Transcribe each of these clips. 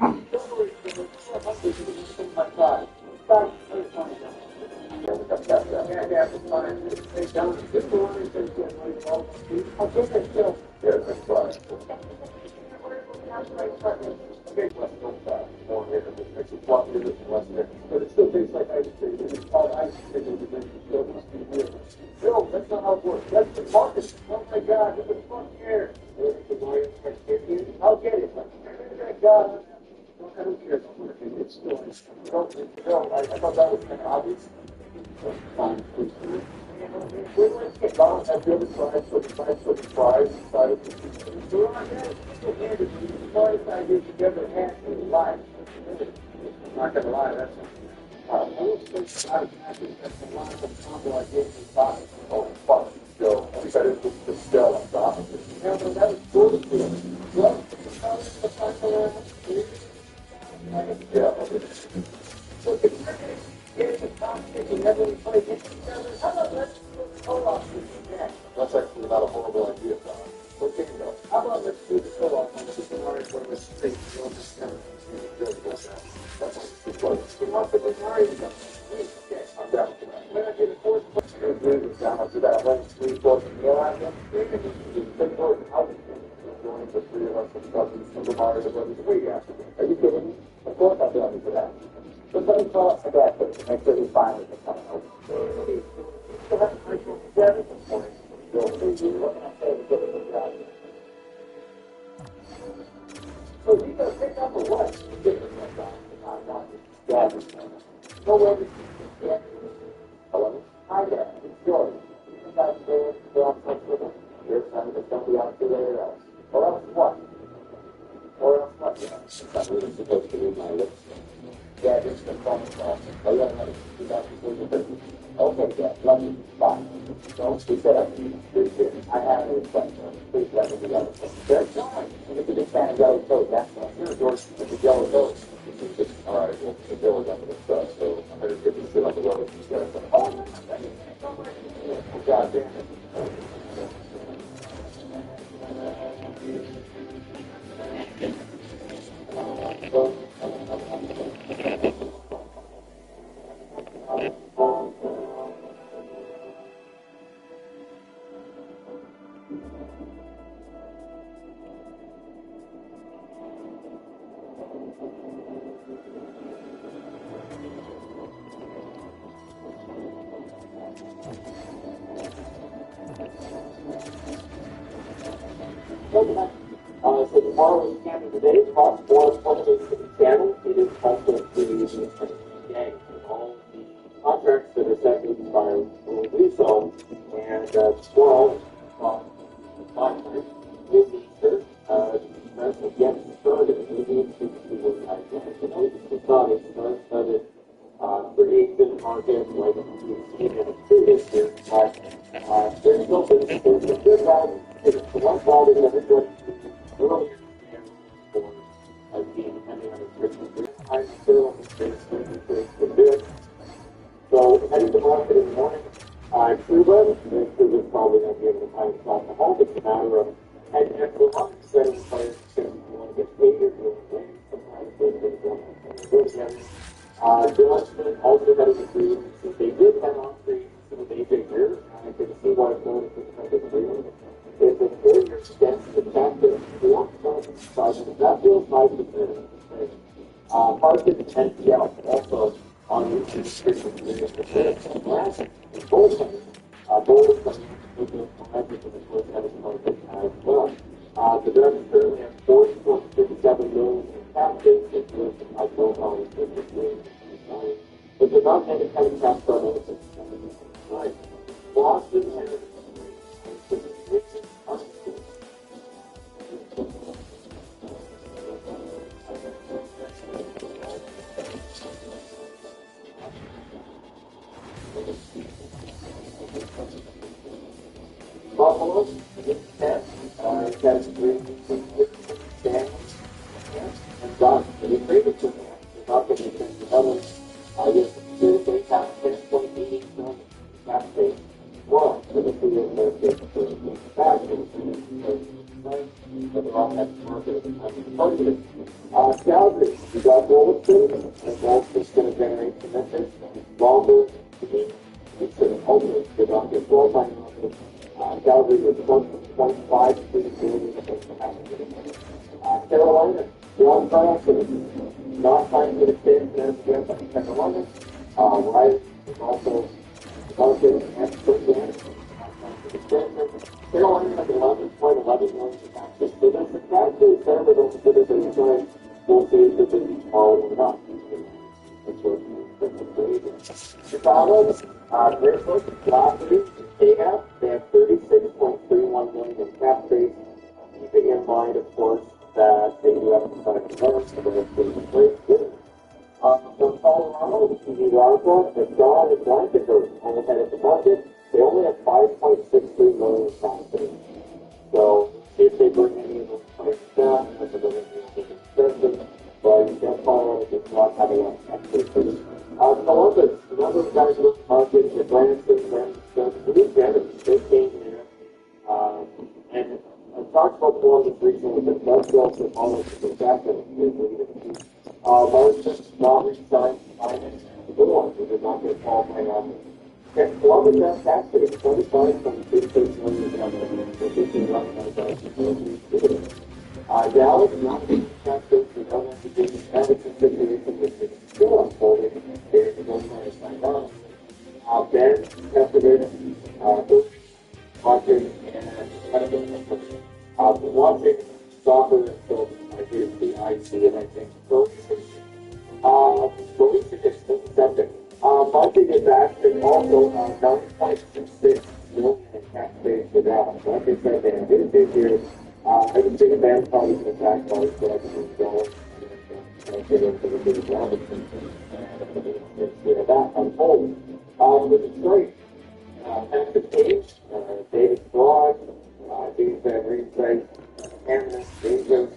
But it still tastes like ice cream. It's called ice cream. It must be weird. No, that's not how it works. That's the market. Oh my God, what the fuck here? I'll get it. God, I don't care. It's still, I thought that was kind of obvious. Fine, please. Have you ever tried such fries inside of the We're on that. The smartest idea you've ever had in your life. I'm not going to lie, that's I don't think out of magic that's a lot of combo I gave you five. Oh, fuck, Joe. At least I didn't put the shell on top of it. Yeah, but that was cool to do. Well, so the cricket is a competition you never really play against each other. How about let's co-op this again? That's actually not a horrible idea, Tom. What can you go? How about let's do the co-op on Super Mario Bros. 3. That's Mario Bros. Okay, I'm down for that. When I get a fourth player, down to that one 3-4 meal out of them. Join the three of us and stuff in Super Mario Bros. 3 after. Are you kidding me? Of course I'll be on for that. But let me call it a bad thing to make sure he's fine with it coming over. Still have to make sure he's there at this point. What can I say to get it looked out? So you gonna pick up or what? No way we can get hello? Hi there, it's George. You guys there to go on touch with him? Your son is going to be out to there else. Or else what? Or else what? I'm really supposed to read my lips. Yeah, just the phone call. Oh, yeah, no, you got to do the business. Okay, yeah, love you. Bye. So, he said, I have a request. Please let me do that. There's fine. If you're just saying yellow coat, that's fine. You're George, it's a yellow coat. All right, well, the bill is under the stuff, so I'm going to get this shit on the road. Oh, God damn it. So tomorrow is Canada Day. It's cost $4.26 channel. It is also free using the gang. All the contracts that are set to expire will do so. And tomorrow, from 5:30 with Easter, that's again started. We need to see what I can. It's not a started creation market like we've seen in the previous year. But there's no business. There's a good value. It's the one value that is good. Earlier for being depending on the restrictions. I'm still on the space to do it. So heading to market in the morning. Cuba is probably going to be able to find stuff at home. It's a matter of heading there for lunch, setting players if you want to get paid or doing things. Sometimes those things don't go together. Johnson also heading to free. Since they did head on free to the major here, I can see why it's going to be free. It's a 4-year expense to capture 4,000. That feels nice to finish. Market and NPL also on the restriction period for the last goaltender. Goals with the momentum for the first heading market as well. The Ducks currently have $40.57 million in cap space, which is a $12 million. But the not any kind of cap start right. Boston and Buffalo, it's 10. That's 3. And John, the favorite to me, the Buffalo is the other. I guess Tuesday, cap 10.8 million. Cap space. Well, for the field, they're fabulous. But they're all at the market at the time of the budget. Scouts properties. You got Goldston, and Goldston's going to generate commitments. Longer, it's an ultimate deductive full-time office. Calgary was close to 25 billion Carolina, John Carlson, not trying to extend Carolina. Right, also market expert there. Carolina has 11.11 million taxes. So that's actually fair, but don't consider the inside. We'll see if it's all or not. That's what Chicago, Great Foot, last week, they have 36.31 million in cap space. Keeping in mind, of course, that they do have to sign the loans, so they're pretty great. From Colorado, TV Larva, and Dawn and Blanket are almost at the market. They only have 5.63 million in cap space. So, see if they bring any of those players down, that's a little bit expensive, but Colorado does not have a lot of cap space. Columbus, another guys in the market, the Branson, they came there, and I talked about Columbus recently, but Doug Wilson almost the captain is leaving. Larson not resigned finance the good ones, who did not get qualifying on it. And Columbus has tax rate 25.36 million down there, which is in Dallas, not getting tax rate, they don't have to do the Edmonton situation, which is still unfolding. They're going to sign on. Ben, Cascade, watching, and watching soccer until I hear PIC, and I think Police is accepted. Budget is actually also 9.66 million in tax base for Dallas. Like I said, they have been big here. I would say the band probably going to tax dollars for us to go and get into the big Dallas and that unfolds. With Detroit, Patrick Page, David Broad, James Van Riemsdyk, Cameron Rangers,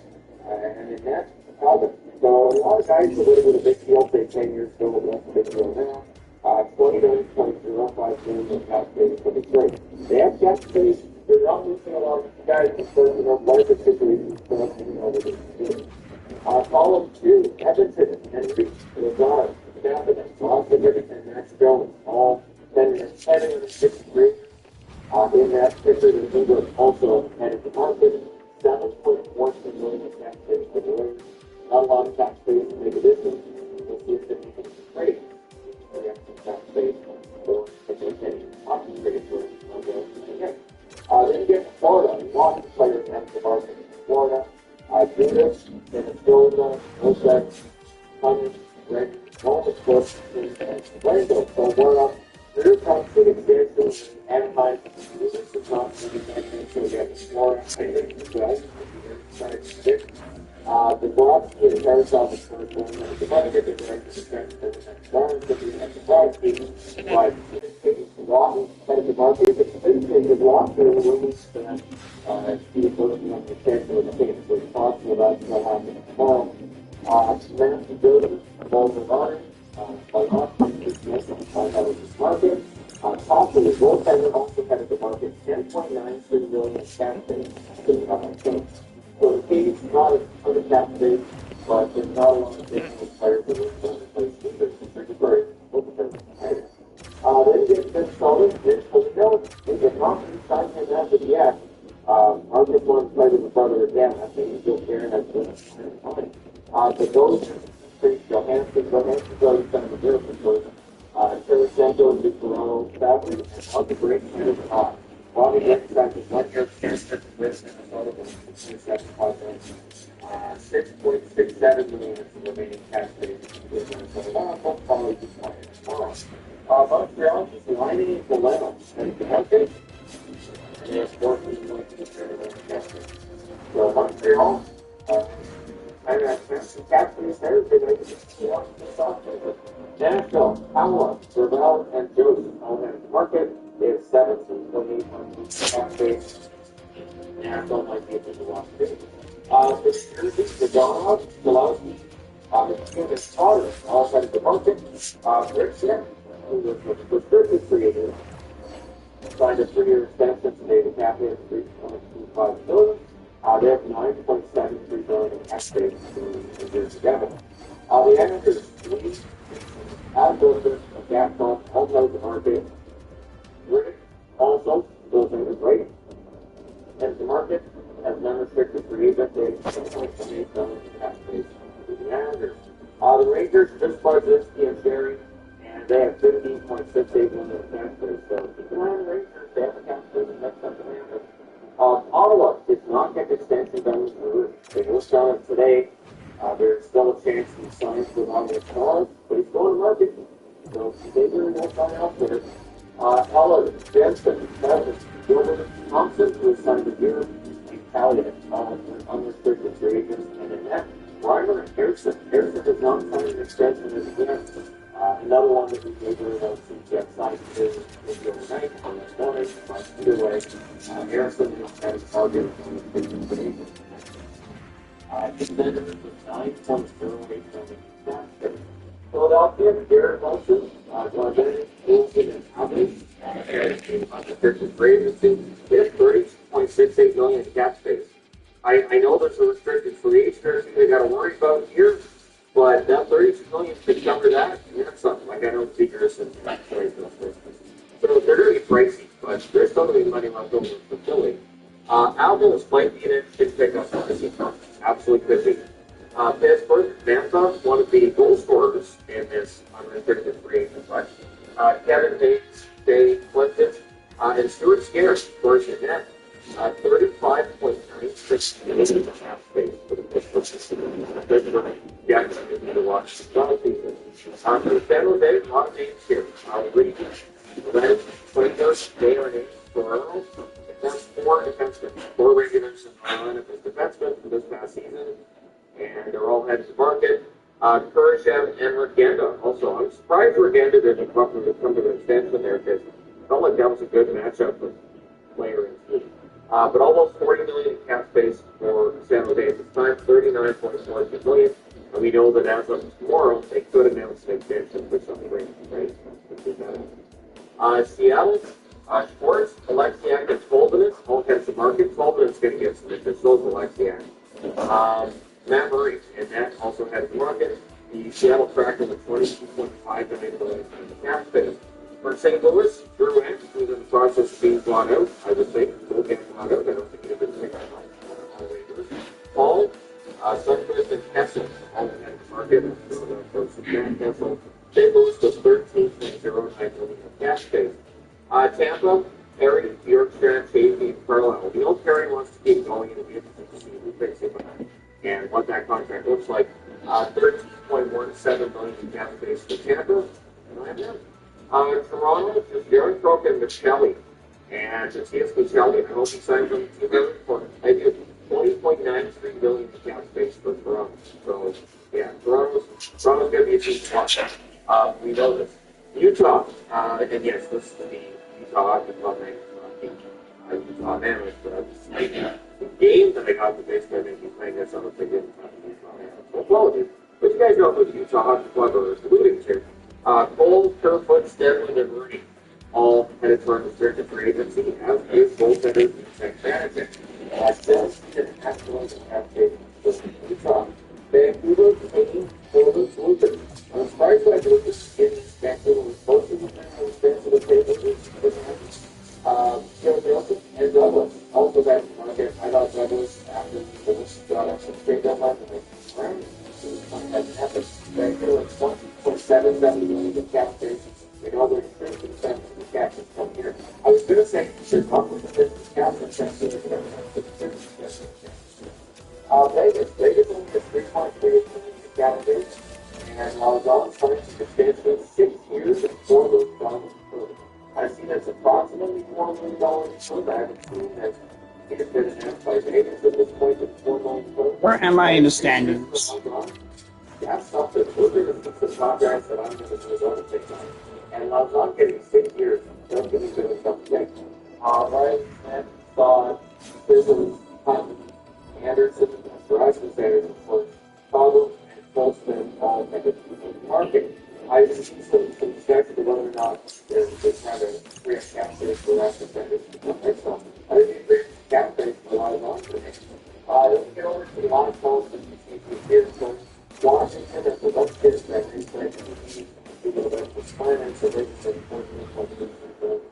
and in that, Calvin. So a lot of guys who would have been a big deal, say 10 years ago, but less a big deal now. 29.05 million in cap space for Detroit. They have cap space. They're not losing a lot of guys because of their market situations. Column 2, Edmonton, and Reach, Lazard, Stafford, Boston, Edmonton, Max Jones, all 10 and 6 3. In that picture, the Eagles also headed to market. 7.14 million in cap space for the Raiders. Not a lot of cap space to make a difference. We'll see if they make it trade. They have some cap space for if they can concentrate for then you get Florida. Lots of players have the market in Florida. Judas, Minnesota, Wilson, Cummings, Greg, Columbus, and Orlando. So we're up. There comes to the expansion and Anaheim. This is not the expansion. So we have Florida, I think, as well. The Bronx is very self-explanatory. The money that they're going to spend for the next round is going to be the next Bronx team. But it's wrong, but the market is expensive. The Bronx are the ones that Steve Wilson understands what the things we're talking about will happen tomorrow. Lance to go to the Bolton by not this market. Thompson is both headed also headed the market 10.93 million cash base. So the Kings not on the cap space, but there's not a lot of additional players that are in the place. They're very open. Then you get Minnesota, they get confidence signing him after the act. Marcus wants to play with the brother again. I think he's still here and that's been fine. But those Johansson, always kind of a different person. Tarasenko, Toronto, Stafford, and on the break, and Bobby Gregson is 1 year extension with Minnesota, 6.67 million is the remaining cash space with Minnesota. Probably just one tomorrow. Montreal is lining the Leno and the market. And it's 14 points to the cash space. So Montreal, and that's the cap space there. They're going to just watch the software. Nashville, Iowa, Gravel, and Joseph all have the market. They have 7.8 months cap space. Nashville might be able to watch it. The Donald, Pulaski, the Potter, all have the market. Rick Smith, who was restricted free agent, signed a 3-year extension to pay the cap hit $3.25 billion. They have 9.73 billion in cash base in years together. The Islanders lead as goes of that fund, also the market. Riddick also goes in the right. As the market has non-restricted free agent base, 7.28 billion in cash base for the Islanders. The Rangers just Barzynski and Sherry, and they have 15.68 million in cash base. So keep an eye on the Rangers. They have a cash base next up to the Islanders. Ottawa did not get the extension done with Rude. They worked on it today. There's still a chance he signs with on their stars, but he's going to market. So they really won't sign out for it. Ella Jensen, Gilbert Thompson, who is signed a year, Italian, unrestricted free agents, and in that, Reimer and Harrison. Harrison does not sign an extension as yet. Another one that we gave her about since Jeff signed is overnight on this morning. But either way, Harrison has targeted unrestricted free agents. Defenders with 9.08 million. Philadelphia, Garrett Wilson, John Bennett, Wilson, and Albany, unrestricted free agency. They have 30.68 million in cap space. I know there's a restricted free agent they got to worry about here, but that 32 million could cover that. And that's something like I don't see Harrison. So they're going to be pricey, but there's still going to be money left over for Philly. Albums might be an interesting pickup for this season. Absolutely could be. Pittsburgh, Mantha, one of the goal scorers in this unrestricted free agent bunch. Kevin Hayes, Jay Clinton, and Stuart Scarce, of course, in net. 35.96 million cap space for the Pittsburgh. Yeah, you need to watch the season. For the San Jose, a lot of names here. Reed, Red, Quakers, Taylor, Hayes, Toronto. That's four defensemen, four regulars in the lineup as defensemen for this past season, and they're all headed to market. Kurashev and Regenda also. I'm surprised Regenda didn't come to the extension there because I felt like that was a good matchup with player and team. But almost 40 million in cap space for San Jose at this time, 39.42 million. And we know that as of tomorrow, they could announce an extension for some Rangers, right? Seattle. Schwartz, Alexiak, and Tolvanen all heads to market. Tolvanen's going to get some interest. So is Alexiak. Matt Murray, and that also heads to market. The Seattle Kraken with 22.5 million in the cap space. For St. Louis, Drew Ant, who's in the process of being bought out, I would think, will get bought out. I don't think he'd have been picked up. Paul, Sundquist, and Kessel all head to market. Kessel. St. Louis was 13.09 million in cap space. Tampa, Perry, Bjorkstrand, Chafee, Carlisle. We know Perry wants to keep going in the interesting to see who picks him up and what that contract looks like. 13.17 million in cap space for Tampa. And I have them. Toronto, just Jared Crook and Michelli. And Matthias Michelli, I hope he signs on the team every quarter. I do. 20.93 million in cap space for Toronto. So, yeah, Toronto's going to be a team to watch. We know this. Utah, and yes, this is the Utah Hockey Club name. Utah Mammoth, the game that I got the baseball name playing this, I don't think it's Utah Mammoth. So apologies. But you guys know who the Utah Hockey Club are alluding to. Cole, Kerfoot, Stedman, and Rooney all headed for unrestricted free agency, as is goaltender Zach Manager. Dennis and excellent captain for Utah. Vancouver, Canadian, Golden, Luther. I'm surprised by Lucas in Vancouver was most of the time on the bench of the table. Joe Nelson and Douglas. Also back to market. I thought Douglas, after the list got up some straight deadline to make round. That happened. Vancouver at 1.77 million in cap space. We know there's 30% of the cap that's come here. I was going to say, should come with the business cap and check the Vegas only has 3.38 million in cap space. And Don's coming to substantially 6 years and $4 million per. I see that's approximately $4 million per. I haven't seen that it's been announced by Vegas at this point at $4 million per. Where am I in the standings? That's something. Those are the contracts that I'm going to do on the time. And Lauzon getting 6 years. Don't give me good of something. Ryan Smith, Saad, Fizzles, Hunt, Anderson, Verizon Sanders, of course, Chicago, and Colston all headed to the market. I just see some discussion of whether or not they're trying to free up cap space for last defenders. So I think free cap space for Lauzon for next Then we get over to the line post and you see Pearson, Washington, and the West District, who's going to be people that was finance and registered for the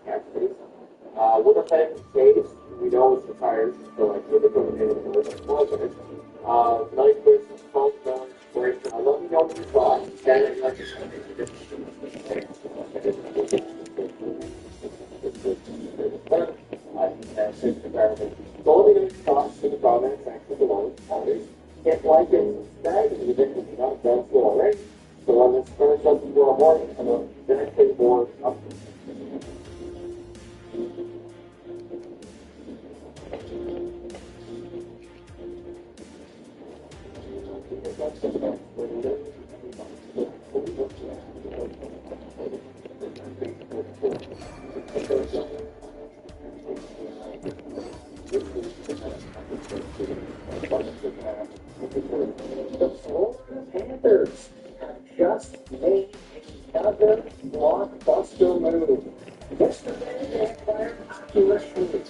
candidates. Winnipeg Caves, we know it's retired, so I think it's going to be a little bit more of it. Nyquist, Colton, Break. Let me know what you thought. And like I said, Golden Age talks to the comments actually below. If like it, that is ridiculous, not done so already. So on this finish up tomorrow morning, I'm going to dedicate more up. The Florida Panthers have just made another blockbuster move. Yesterday, they acquired accuracy.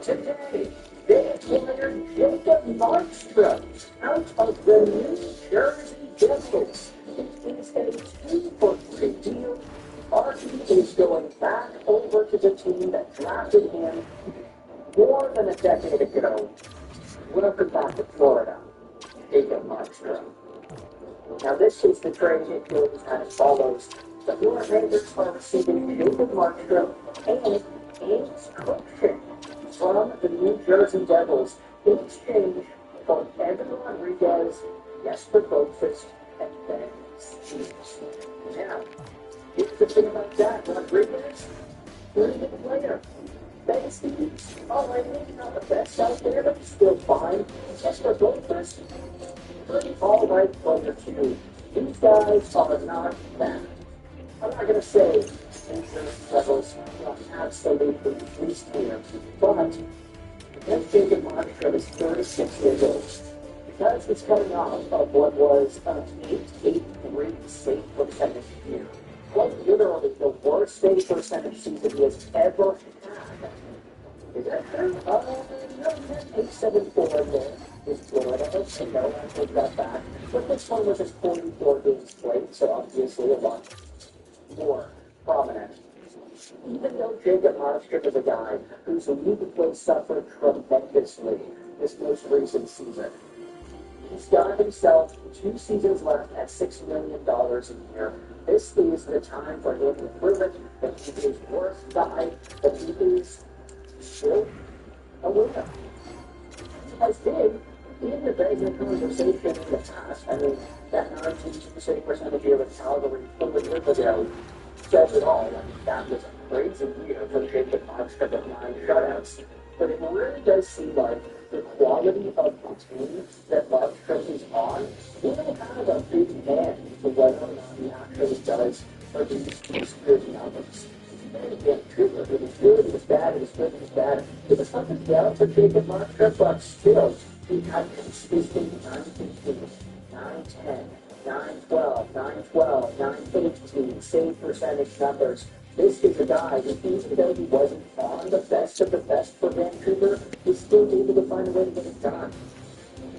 Today, they acquired Jacob Markstrom out of the New Jersey Devils. It is a 2-for-3 deal. Archie is going back over to the team that drafted him more than a decade ago. Welcome back to Florida, Jacob Markstrom. Now this is the trade it goes as follows. The Florida Panthers are receiving Jacob Markstrom and Ames Cruikshank from the New Jersey Devils in exchange for Evan Rodriguez, Jesper Boqvist, and Ben Stevens. Now, here's the thing about that. Rodriguez, pretty good player. Ben Stevens, alright, maybe not the best out there, but still fine. Jesper Boqvist, pretty alright player too. These guys are not bad. I'm not going to say these levels are absolutely least here, but because Jacob Markstrom is 36 years old, because he's coming off of what was an 8.83 save percentage year, quite literally the worst save percentage season he has ever had. Is that true? No, 8.74 in there is Florida. So no, I take that back. But this one was his 44 games played, so obviously a lot more prominent. Even though Jacob Markstrom is a guy whose league play suffered tremendously this most recent season, he's got himself 2 seasons left at $6 million a year. This is the time for him to prove it that he is worth the hype, that he is still a winner. He has been in the Vegas conversation in the past. I mean, that 19% percentage year with Calgary 4 years ago says it all. I mean, that was a crazy year for Jacob Markstrom with 9 shutouts. But it really does seem like the quality of the team that Markstrom is on really have a big hand to whether or not he actually does produce good numbers. Again, Trooper, it was good, it was bad, it was good, it was bad. It was something down for Jacob Markstrom, but still, he had consistent 9-15, 9-10, 9-12, 9-12, 9-15 save percentage numbers. This is a guy who, even though he wasn't on the best of the best for Vancouver, was still able to find a way to get it done.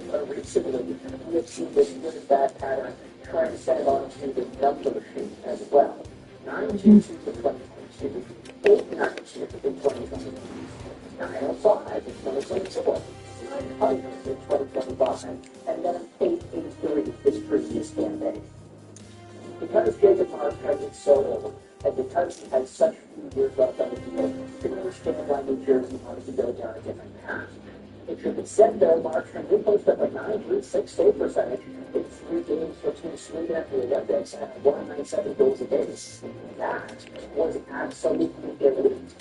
But recently, we have seen this good and bad pattern transcend onto the number sheet as well. 9-2 in 2022, 8-9 in 2023, 9-05 in 2024. 900 in 2025, and then 883 this previous campaign. Because Jacob Markstrom is so old, and because he has such few years left on the deal, you can understand why New Jersey wanted to go down a different path. It should be said, though, Markstrom did post up a 9.36 save percentage in 3 games for Team Sweden at the Olympics and 197 goals a game. That was absolutely elite.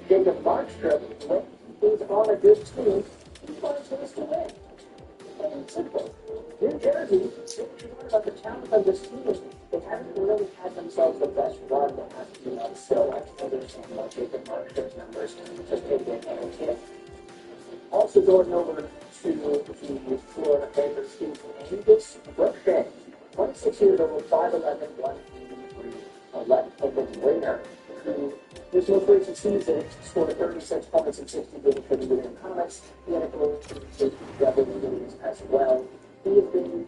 Jacob Markstrom, when he is on a good team, he finds ways to win. Plain and simple. New Jersey, if you learn about the talent of this team, they haven't really had themselves the best run that has to be on, so I can understand why Jacob Markstrom's numbers just take it and hit. Also going over to the Florida Panthers team, Ames Cruikshank, 26 years old, 5'11", 183, 11th of the winner, who His most recent season scored 36 points in 60 games for the New England Comets. He had a goal in double digits as well. He has been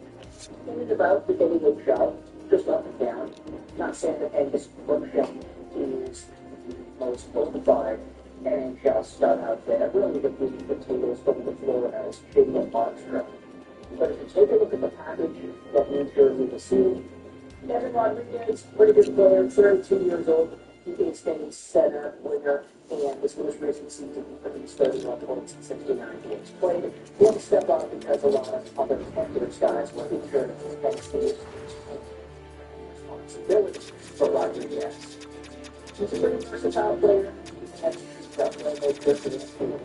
in and about the AHL, just up and down. Not saying that Angus Crookshank is the most bona fide NHL stud out there. Really, the potatoes from the floor as Jacob Markstrom. But if you take a look at the package that New Jersey received, Evan Rodriguez, pretty good player, 32 years old. He is a center winger, and this most recent season he produced 31 points in 69 games played. He had to step up because a lot of other Panthers guys were injured and Steve responsibility for Rodriguez. He's a pretty versatile player. And definitely make good for this team.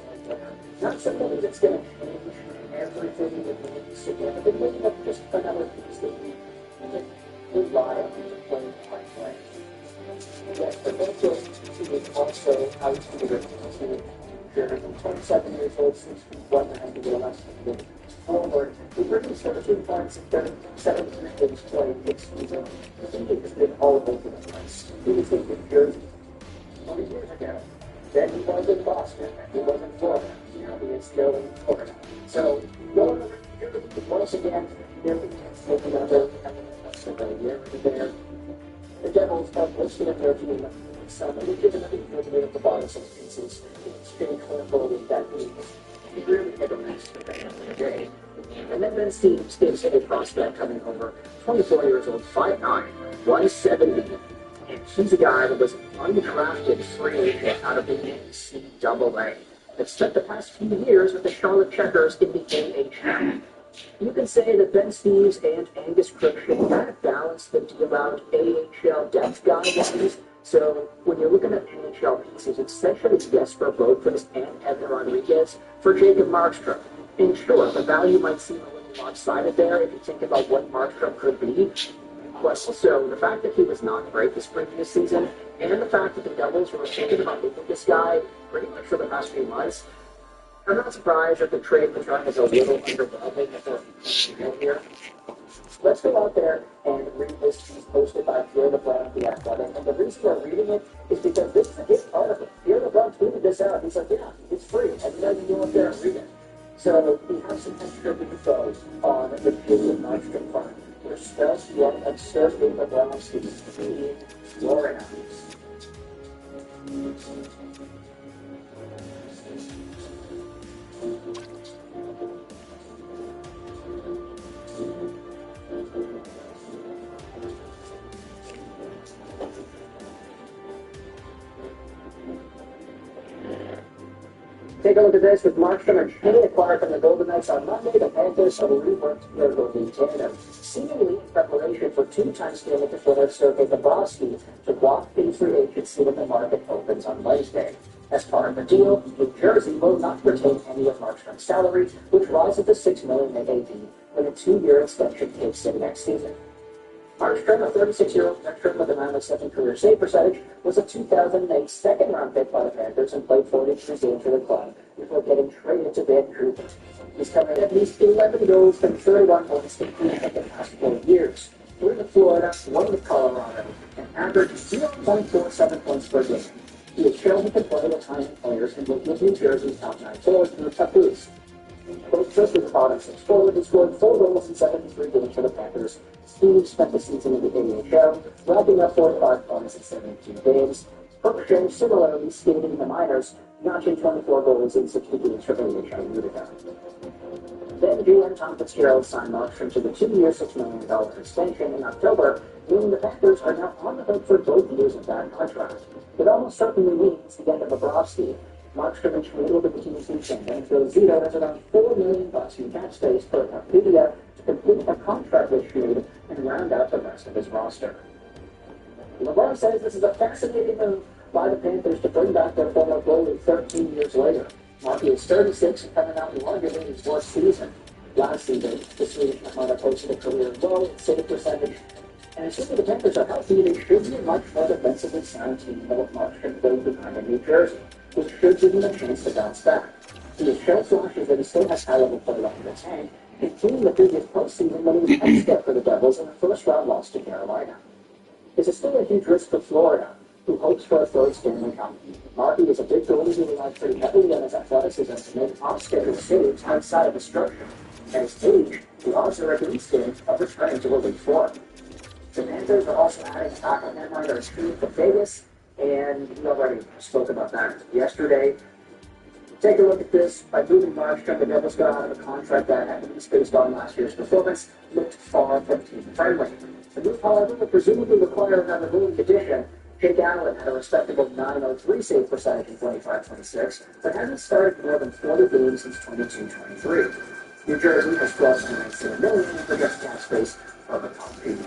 Not somebody that's going to change everything that needs significantly, but just another piece that you can rely on to play by play. Yes, but Mitchell is also out to the team. From 27 years old since he won the NHL forward. He produced 13 points in 73 games played this season. The team has been all over the place. He was in New Jersey 20 years ago. Then he was in Boston, and he was in Florida. Now he is still in Florida. So, going over here, once again, there is taking another year there. The Devils have listed in their team some legitimately good at the bottom some pieces in exchange for a goalie that he really never missed the family today. And then Ben Stevens is a prospect coming over, 24 years old, 5'9", 170. And he's a guy that was undrafted free agent out of the NCAA that spent the past few years with the Charlotte Checkers in the AHL. You can say that Ben Steves and Angus Crookshank kind of balance the deal out AHL depth guys. So when you're looking at NHL pieces, it's essentially Jesper Boqvist and Evan Rodriguez for Jacob Markstrom. And sure, the value might seem a little lopsided there if you think about what Markstrom could be. But also, the fact that he was not great this previous season, and the fact that the Devils were thinking about moving this guy pretty much for the past few months, I'm not surprised that the trade was run as a little underwhelming for here. Let's go out there and read this piece posted by Pierre LeBrun of The Athletic. And the reason we're reading it is because this is a good article. Pierre LeBrun tweeted this out. He's like, yeah, it's free. And you guys can go up there and read it. So we have some extra info on the Jacob Markstrom part. We're still one of Sergei Bobrovsky's leading Florida. Take a look at this with Markstrom and Kenny acquired from the Golden Knights on Monday. The Panthers have reworked their goalie tandem, seemingly in preparation for two-time Stanley Cup winner Sergei Bobrovsky to walk in free agency when the market opens on Wednesday. As part of the deal, New Jersey will not retain any of Markstrom's salary, which rises to $6 million AAV when a 2-year extension kicks in next season. Markstrom, a 36-year-old veteran with a 907 career save percentage, was a 2008 second-round pick by the Panthers and played 43 games for the club before getting traded to Vancouver. He's coming at least 11 goals from 31 points in each of the past 4 years. 3 with Florida, 1 with Colorado, and averaged 0.47 points per game. He has shown he can play with tiny players and with New Jersey's top 9 forwards in the tough boost. Both just with the bottom 6 forward, he scored 4 goals in 73 games for the Panthers. Steve spent the season in the AHL, wrapping up 45 points in 72 games. Crookshank similarly skated in the minors, notching 24 goals in 60 games for AHL Utica. Then GM Tom Fitzgerald signed Markstrom to the 2-year, $6 million extension in October, meaning the Panthers are now on the hook for both years of that contract. It almost certainly means the end of Bobrovsky. Markstrom and Schmidt will be the team's new champion, so Zito has around $4 million in cap space per Wikipedia to complete a contract with Schmidt and round out the rest of his roster. LeBron says this is a fascinating move by the Panthers to bring back their former goalie 13 years later. Markey is 36 and coming out in arguably his worst season. Last season, the Swedish might have posted a career low in save percentage. And assuming the Panthers are healthy, they should be a much more defensively sound team than what Markstrom goes behind in New Jersey, which should give him a chance to bounce back. He has shown flashes that he still has high-level play left in the tank, including the previous postseason when he was upset for the Devils in the first-round loss to Carolina. This is still a huge risk for Florida. who hopes for a third Stanley Cup. Markey is a big believer who relies pretty heavily on his athleticism to make off-schedule saves outside of the structure. At his age, the odds are against him of returning to elite form. The Panthers are also adding a backup netminder as team for Vegas, and we already spoke about that yesterday. Take a look at this. By moving Markstrom, the Devils got out of a contract that, at least based on last year's performance, looked far from team-friendly. The move, however, would presumably require another moving addition. Jake Allen had a respectable .903 save percentage in 25-26, but hasn't started more than 40 games since 22-23. New Jersey has $12.97 million in projected cap space of the top team.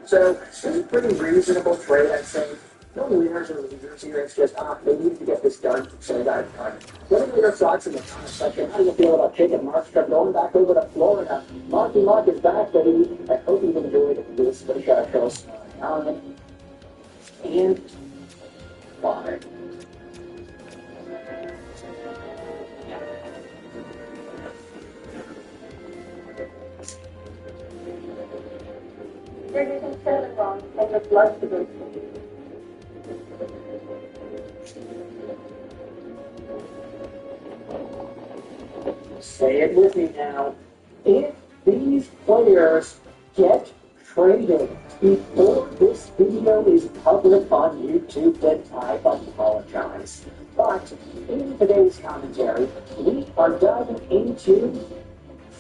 So, this is a pretty reasonable trade, I'd say. No winners or losers here. It's just, they needed to get this done, so they got it done. What are your thoughts in the comment section? How do you feel about Jake and Markstrom going back over to Florida? Marky Mark is back, baby. I hope you've enjoyed this show. And why? You're using cinnamon wrong and the blood to go. Say it with me now. If these players get traded before this video is public on YouTube, then I apologize. But in today's commentary, we are diving into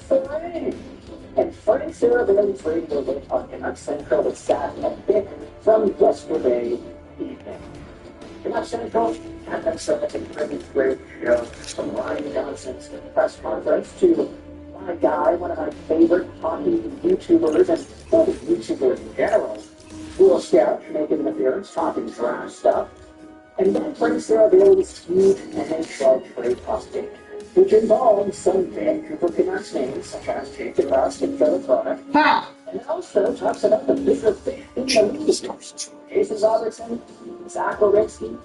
Frank. And Frank Saravalli's radio hit on Canuck Central that sat and pick from yesterday evening. Canuck Central had them set up a pretty great show from Ryan Johnson's press conference to my guy, one of my favorite hockey YouTubers and YouTubers in general, Will Scout, making an appearance, talking draft stuff. And then Frank Saravalli's huge NHL trade update, which involves some Vancouver Canucks names such as Jake Rust and Philip Rodak. And also talks about the bigger fish in the league. Jason Robertson, Zach Werenski,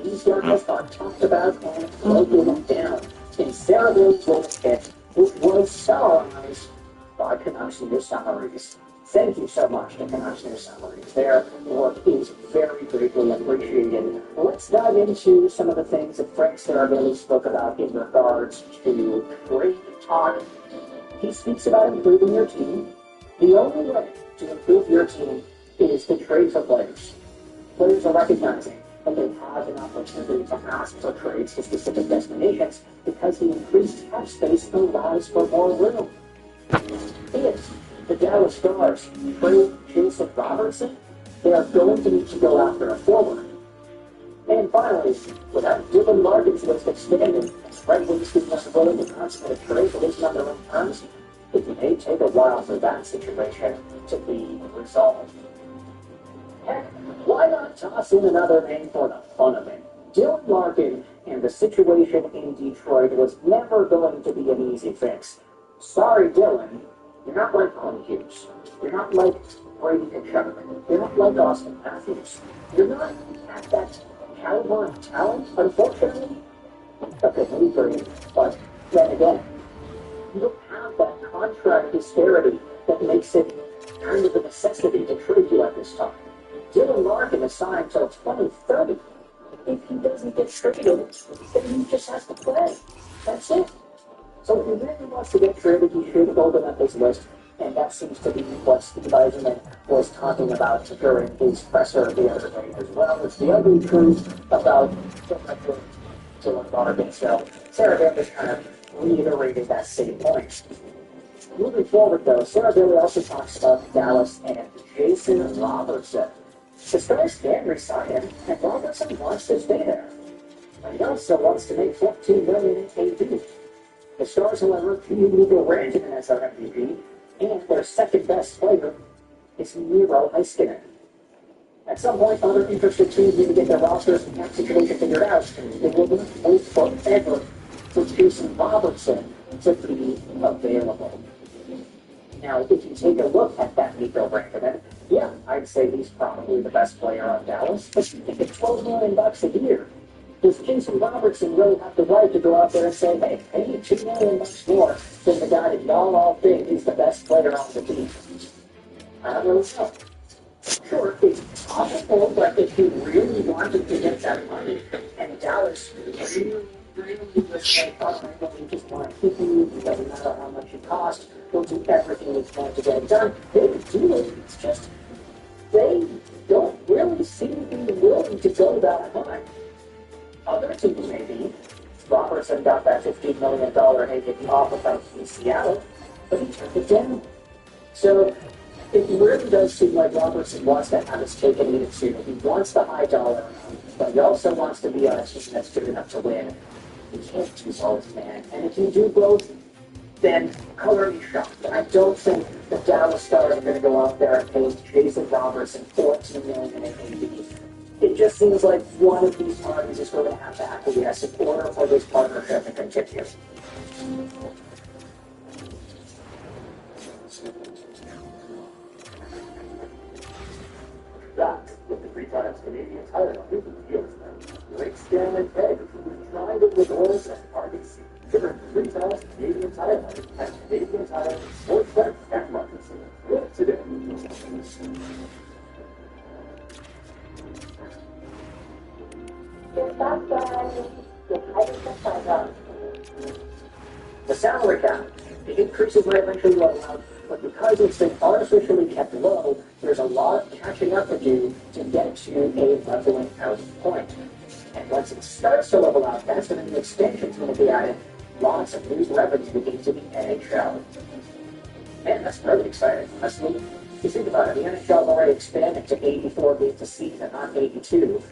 these guys got talked about and broken down in Saravalli's latest hit, which was summarized by Canucks News Summaries. Thank you so much to Canucks News Summaries. Their work is very greatly appreciated. Let's dive into some of the things that Frank Saravalli spoke about in regards to trade talk. He speaks about improving your team. The only way to improve your team is to trade for players. Players are recognizing that they have an opportunity to ask for trades to specific destinations because the increased cap space allows for more room. If the Dallas Stars trade Jason Robertson, they are going to need to go after a forward. And finally, without Dylan Larkin's list expanding, and Fred Winston was willing to consummate a trade for his number in terms, it may take a while for that situation to be resolved. Heck, why not toss in another name for the fun of it? Dylan Larkin and the situation in Detroit was never going to be an easy fix. Sorry, Dylan, you're not like Quinn Hughes. You're not like Brady Tkachuk. You're not like Austin Matthews. You're not at that caliber of talent, unfortunately. Okay, maybe Brady, but then again, you don't have that contract disparity that makes it kind of a necessity to trade you at this time. Dylan Larkin is signed till 2030. If he doesn't get traded, then he just has to play. That's it. So if he really wants to get traded, he should open up his list, and that seems to be what Steve Eisenman was talking about during his presser the other day as well. It's the ugly truth about Dylan Larkin. So Saravalli kind of reiterated that same point. Moving forward, though, Saravalli also talks about Dallas and Jason Robertson. The Stars can resign him, and Robertson wants to stay there. But he also wants to make $14 million in KD. The Stars, however, view Miro Rantanen as their MVP, and their second best player is Miro Heiskanen. At some point, other interested teams need to get their rosters and cap situation figured out. They will not wait forever for Jason Robertson to be available. Now, if you take a look at that Miro Rantanen, yeah, I'd say he's probably the best player on Dallas, but you get $12 million a year. Does Jason Robertson really have the right to go out there and say, hey, I need $2 million more than the guy that y'all all think is the best player on the team? I don't really know. Sure, it's possible possible, but if you really wanted to get that money, and Dallas really was like, all right, well, we just want to keep you, it doesn't matter how much it costs, we'll do everything we can to get it done, they would do it. It's just, they don't really seem to be willing to go that high. Other teams maybe. Robertson got that $15 million AAV offer from Seattle, but he turned it down. So it really does seem like Robertson wants to have his cake and eat it too. He wants the high dollar, but he also wants to be on a team that's good enough to win. You can't do both, man. And if you do both, then color me shocked. I don't think the Dallas Stars are going to go out there and pay Jason Robertson $14 million in AAV. It just seems like one of these parties is going to have to acquiesce in order for this partnership to continue. That, with the 3 times Canadian title, here's the deal with them. Blake Stanley Peg, who was trying to with Oils and RBC, given 3 times Canadian title, and Canadian title, sports bet at Robertson. Look today. The salary cap, the increases might eventually level out, but because it's been artificially kept low, there's a lot of catching up to do to get to a leveling out point. And once it starts to level out, that's when the extension's going to be added. Lots of new revenue into the NHL. Man, that's really exciting. Honestly, if you think about it, the NHL already expanded to 84 games a season, not 82.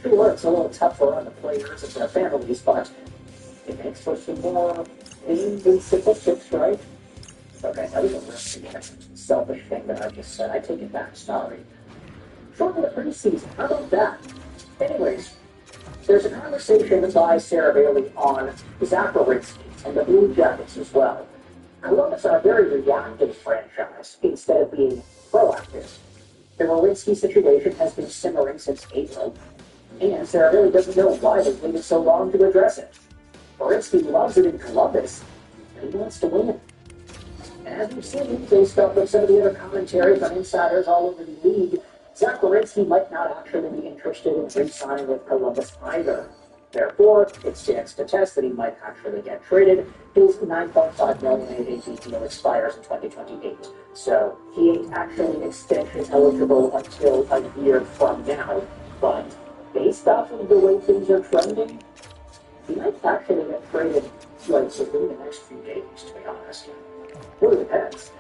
Sure, it's a little tougher on the players and their families, but it makes for some more games and statistics, right? Okay, that was a really selfish thing that I just said. I take it back, sorry. Shorten the preseason, how about that? Anyways, there's a conversation by Sarah Bailey on Zach Werenski and the Blue Jackets as well. Columbus are a very reactive franchise instead of being proactive. The Werenski situation has been simmering since April, and Sarah Bailey doesn't know why they've waited so long to address it. Werenski loves it in Columbus, and he wants to win. And as we've seen, based off of some of the other commentary from insiders all over the league, Zach Werenski might not actually be interested in re-signing with Columbus either. Therefore, it stands to test that he might actually get traded. His $9.5 million AAV deal expires in 2028, so he ain't actually extension eligible until a year from now. But based off of the way things are trending, he might actually get traded like within the next few days, to be honest. Really depends.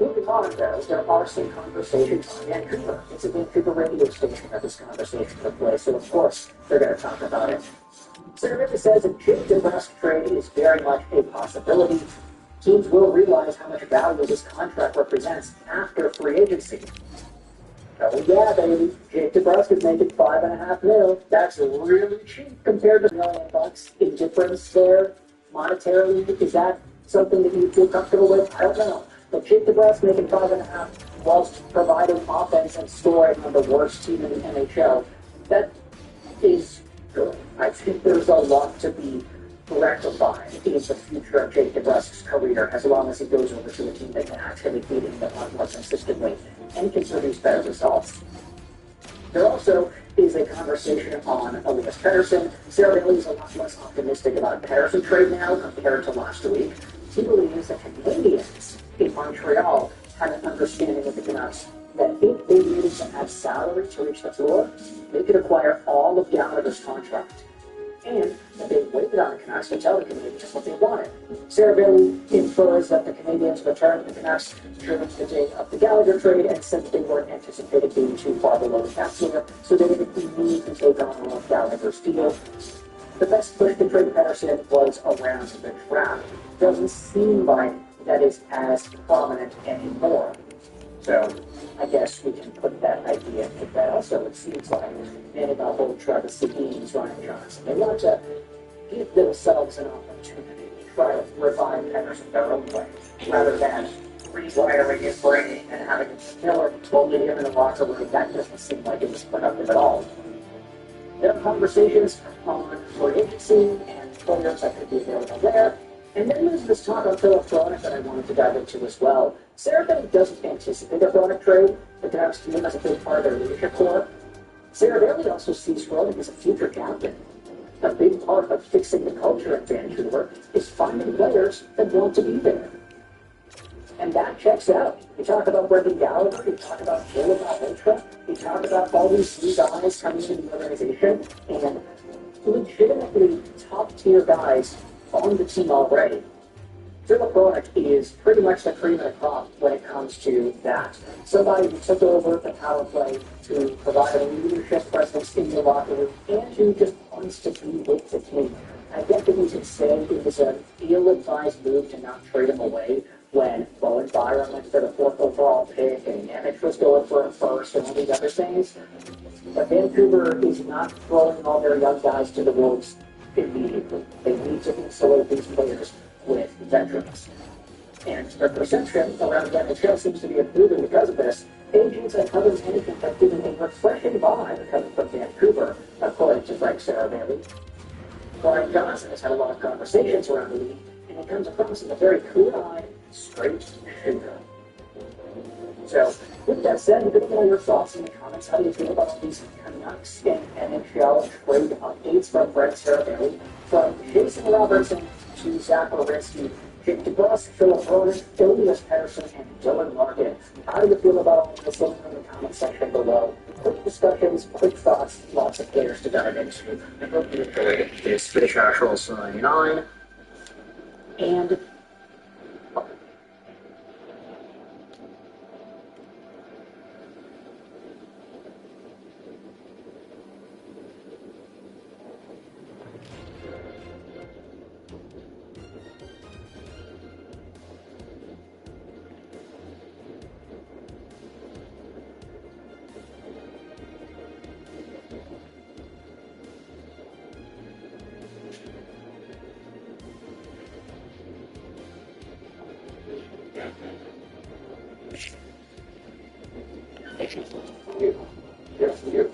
Moving on, though, there are some conversations on Vancouver. It's a Vancouver radio station that this conversation took place, so of course they're going to talk about it. Senator says a Jake DeBrusk trade is very much a possibility. Teams will realize how much value this contract represents after free agency. Oh yeah, baby. Jake DeBrusk is making $5.5 million. That's really cheap compared to $1 million in difference there. Monetarily, is that something that you feel comfortable with? I don't know. But Jake DeBrusk making $5.5 whilst providing offense and scoring on the worst team in the NHL, that is good. I think there's a lot to be rectified in the future of Jake DeBrusk's career as long as he goes over to a team that can actually beat him more consistently and can produce better results. There also is a conversation on Elias Pettersson. Sarah Bailey is a lot less optimistic about a Pettersson trade now compared to last week. He believes that Canadians in Montreal had an understanding of the Canucks that if they needed to add salary to reach the floor, they could acquire all of Gallagher's contract. And that they waited on the Canucks to tell the Canadians what they wanted. Sarah Bailey infers that the Canadians returned the Canucks during the day of the Gallagher trade and said that they weren't anticipated being too far below the cap figure, so they didn't need to take on all of Gallagher's deal. The best push to trade Pettersson was around the draft. Doesn't seem like that is as prominent anymore. So I guess we can put that idea into that. Also, it seems like Manny Malhotra, Travis Sedin, Ryan Johnson, they want to give themselves an opportunity to try to revive Pettersson their own way, rather than rewiring his brain and having a killer totally him in the locker room. That doesn't seem like it was productive at all. There are conversations on free agency and players that could be available there. And then there's this talk on Philip Hronek that I wanted to dive into as well. Sarah Bailey doesn't anticipate a Hronek trade, but Dabs to him as a big part of their leadership core. Sarah Bailey also sees Hronek as a future captain. A big part of fixing the culture at Vancouver is finding players that want to be there. And that checks out. You talk about Brendan Gallagher, you talk about Philip Ultra, you talk about all these new guys coming into the organization, and legitimately top-tier guys on the team already. Philip Hronek is pretty much the cream of the crop when it comes to that. Somebody who took over the power play to provide a leadership presence in the locker room and who just wants to be with the team. I get that you can say it was an ill-advised move to not trade him away when Bowen Byron went for the 4th overall pick and Nemec was going for a first and all these other things. But Vancouver is not throwing all their young guys to the wolves immediately. They need to insulate these players with veterans. And their perception around the NHL seems to be improving because of this. Agents and other management have given a refreshing vibe coming from Vancouver, according to Frank Saravelli. Brian Johnson has had a lot of conversations around the league, and he comes across as a very clear-eyed, straight shooter. So, with that said, we're going to know your thoughts in the comments. How do you feel about all these Canucks and NHL trade updates from Frank Saravelli, from Jason Robertson to Zach Werenski, Jake DeBrusk, Philip Hronek, Elias Pettersson, and Dylan Larkin? How do you feel about all this? Let me know in the comment section below. Quick discussions, quick thoughts, lots of players to dive into. I hope you enjoyed this Fish Actual 99. And you.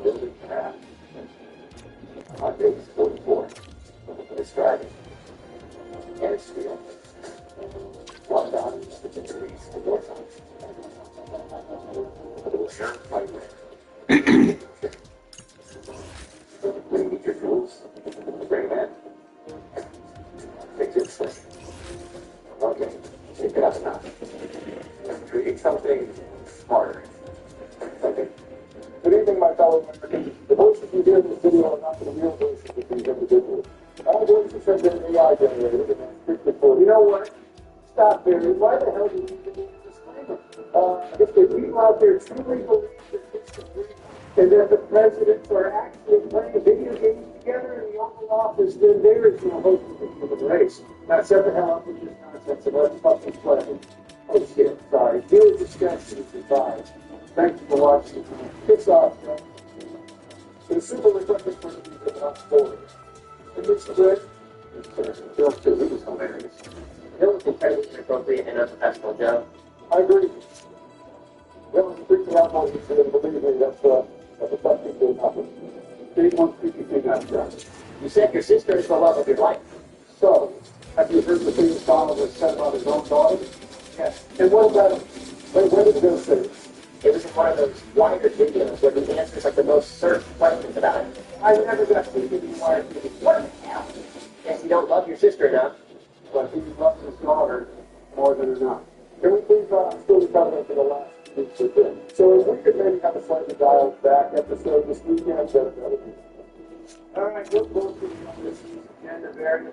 Building path. On base 44. It's driving. And it's field. One down, the degrees, the door signs. A little sharp fight. When you get your tools, bring them in. Fix it slick. Okay, take it up a notch. Create something smarter. Okay. Good evening, my fellow Americans. The voices you hear in this video are not the real voices of these individuals. All voices have been AI generated and scripted for. You know what? Stop, Barry. Why the hell do you need to do a disclaimer? If the people out there truly believe that it's agree and that the presidents are actually playing video games together in the Oval Office, then there is no hope for the human race. Now, shut the hell up with this nonsense and let's fucking play. Oh shit, sorry. Viewer discussion is advised. Thank you for watching. Piss off, guys. The super reflective for the people about story. And it's good. Bill too, he was hilarious. Bill was incredibly inappropriate and unprofessional, Joe. I agree. Well, it's freaking out more than you believe me. That's a tough thing to happen. Big one freaky thing I've done. You said your sister is the love of your life. So, have you heard the thing Donald was said about his own daughter? Yes. And what about him? Where did it go say? It was in one of those wired videos where he answers like the most searched questions about it. I never got to see any wired video. What the hell? Guess you don't love your sister enough. But he loves his daughter more than enough. Can we please still recover for the last week's again? So if we could maybe have a slightly dialed back episode this weekend, that would be. All right, we'll go through this agenda there.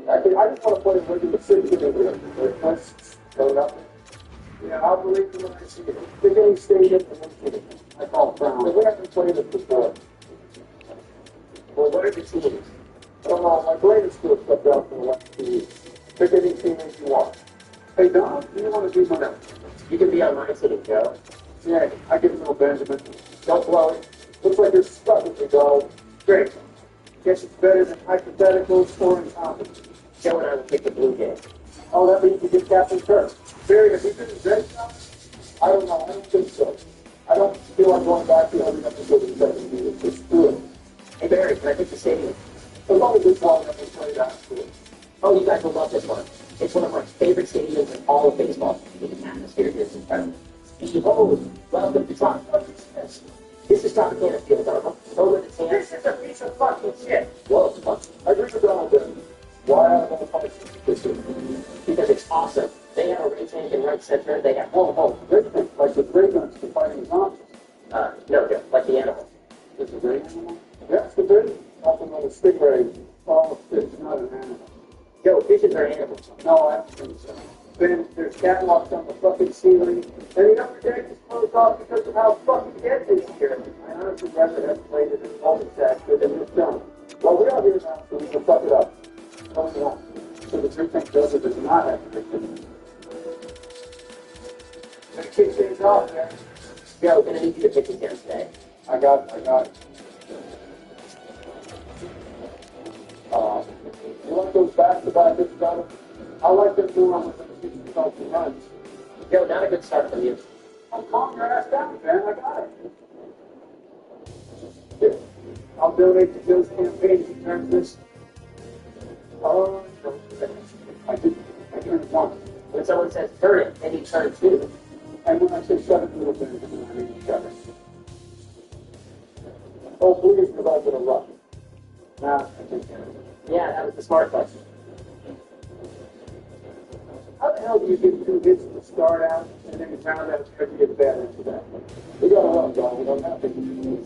Actually, I just want to play a regular city here. Let's go it up. Yeah, I'll believe you when I see it. Beginning stadium and then city. I call it Brown. We haven't played it before. Well, what are the teams? I don't know, my brain is still stuck out for the last 2 weeks. Pick any team that you want. Hey, Don, do you want to do whatever? You can be on my team, Joe. Yeah, I give it to Benjamin. Don't blow it. Looks like you're stuck with me, dog. Great. Guess it's better than hypotheticals or incompetence. Joe and I will pick the blue game. Oh, that means you get Captain Kirk. Barry, have you been in bed now? I don't know. I don't think so. I don't feel like going back to every episode of 7 It's good. Hey, Barry, can I pick the stadium? As long as it's long enough to play that. Oh, you guys will love this one. It's one of my favorite stadiums in all of baseball. The atmosphere here is incredible. Behold, welcome to Tropicana. This is Tropicana Field, Donald. Over the tan. This is a piece of fucking shit. Whoa, it's fun. I agree with Donald then. Why I don't want to fight this year? Because it's awesome. They have a race tank in right center. They have Richmond, like the Ravens, the fighting zombies. no, like the animal. This is great animal? Yeah, it's the big. Nothing on a stingray. Oh, it's not an animal. Joe, fishes are animals. No, I don't think so. Then there's catwalks on the fucking ceiling. And the upper deck is closed off because of how fucking dead this year. I honestly rather have played it in cul-de-sac than this done. Well, we're out here now, so we can fuck it up. No, we won't. So the three thing does it does not have to fix it. Gonna kick things off, man. Joe, gonna need you to pitch again today. I got it. You like those back-to-back hits, brother? I like them doing with them 60,000 runs. Joe, not a good start from you. Oh, calm your ass down, man. I got it. Yeah. I'll donate to Joe's campaign if he turns this. Oh, I turned it once. When someone says turn it, then you turn two. And when I say shut it, little bit, I mean shut it. Oh, please, because I've been a rush. Nah, I think Yeah, that was the smart question. how the hell do you get 2 hits to start out, and then you found out it's going to get bad after that? We got to run, dog. We don't have to.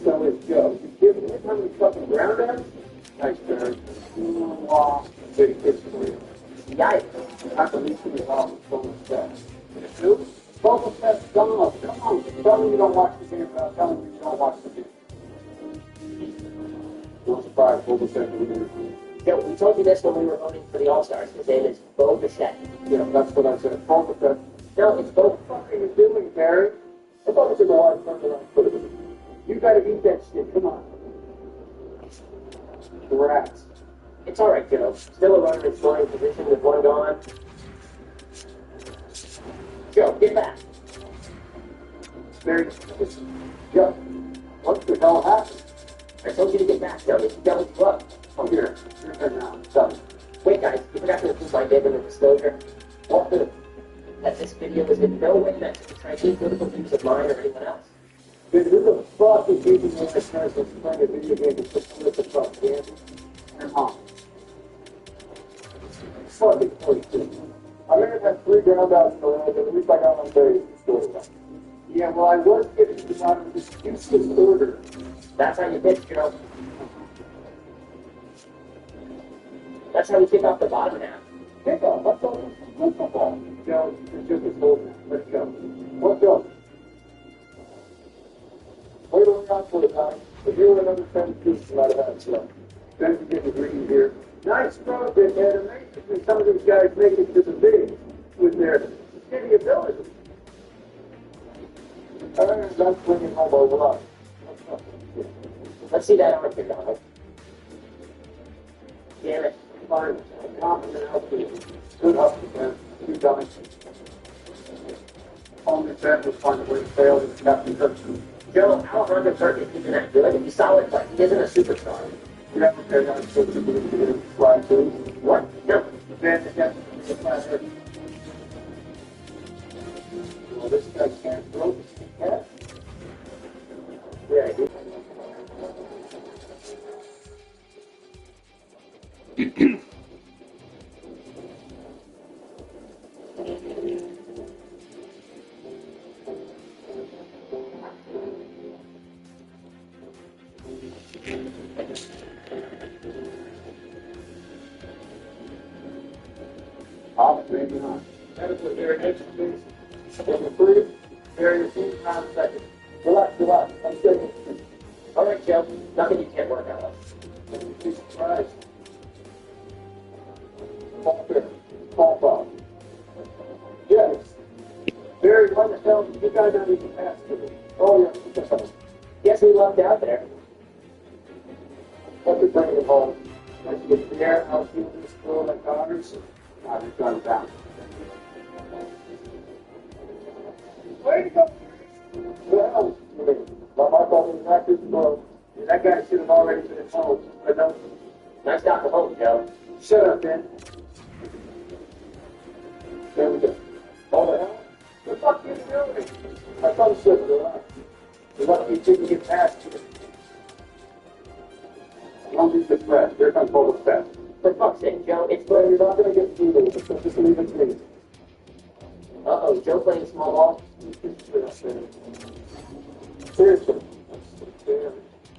So it's Joe. You give him how many fucking ground outs? Nice turn. Wow. Big hits for you. Yikes. Not the least of the problem with bonus stats. Two? Bonus stats, Donald. Come on. Tell me you don't watch the game without telling me you don't watch the game. No surprise, bonus stats are going to Joe, we told you this when we were voting for the All-Stars. His name is Bo Bichette. Yeah, that's what I said. Bonus stats. No, it's Bo. What are you doing, Barry? I thought it was in the wide front that I put it in. You gotta eat that shit. Come on. The rats. It's all right, Joe. Still a runner in scoring position with one gone. Joe, get back. Barry. Yeah. What the hell happened? I told you to get back, Joe. It's double you up. Oh, here. You're there now. Done. Wait, guys, you forgot to include my name in the disclosure. What the? That this video is in no way meant to betray any political views of mine or anyone else. Dude, who the fuck is using my parents and playing a video game to put political propaganda? Your mom. Fucking 42. I may have had 3 ground outs in a row, but at least I got on base and scored. Yeah, well, I was getting to out of this useless order. That's how you pitch, Joe. That's how you kick off the bottom half. Kickoff. That's all this is football. Joe, it's just this whole thing. Let's go. What's up? Wait on the for the time. If you were another 10 pieces, you might have had some. Then you get the green here. Nice throw, big head. Amazingly, some of these guys make it to the big with their shitty ability. That's bringing home a lot. Let's see that arm kick off. Damn it. Fine. Confident outfield. Good hustle, man. You done it. Only Ben was fine when he failed as Captain Kirk. Joe, Alejandro Kirk isn't that good. He's solid, but he isn't a superstar. You have to pay on so you can fly too. What? No. Ben, again, the player. Well, this guy can't throw. Yeah. Yeah, I do. Maybe not. That is what they're next to. Number 3, Barry, 15 seconds. Relax. I'm saying. All right, Joe. Nothing you can't work out of. Be surprised. Ball fair. Ball foul. Yes. Barry, what the hell? You guys don't even pass to me. Oh, yeah. Guess we lucked out there. That's a bring it home. Let's get there. I'll do this throw like Connors. Now they've got it down. Way to go. Well, my ball is not this low. That guy should have already been at home. But no. Nice down the home, Joe. Shut up, Ben. There we go. All the hell? The fuck you doing? I thought you said relax. You're lucky you didn't get past you. Don't be depressed. Here comes all the fast. For fuck's sake, Joe, it's Well, good. you're not going to get through this, so just leave it to me. Uh-oh, Joe playing small ball. Seriously.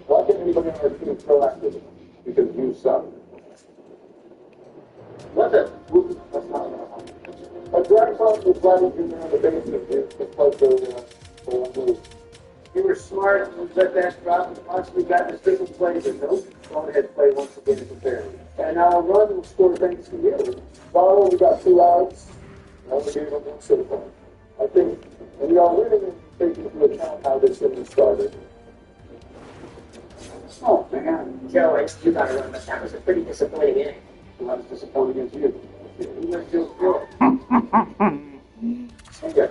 Why can't anybody on our team proactive? Because you suck. What the? That's not enough. A drag song was letting you in the basement, dude. Just like the move. You were smart and let that drop and possibly got the second play, but nope. Go ahead and play once again to compare. And now run will score thanks to you. Bottle, we got 2 outs. Only gave up 1 city point. I think, and we are really taking into account how this thing started. Oh, man. Joe, you got to run, but that was a pretty disappointing inning. I was disappointed against you. You let Joe go. Okay.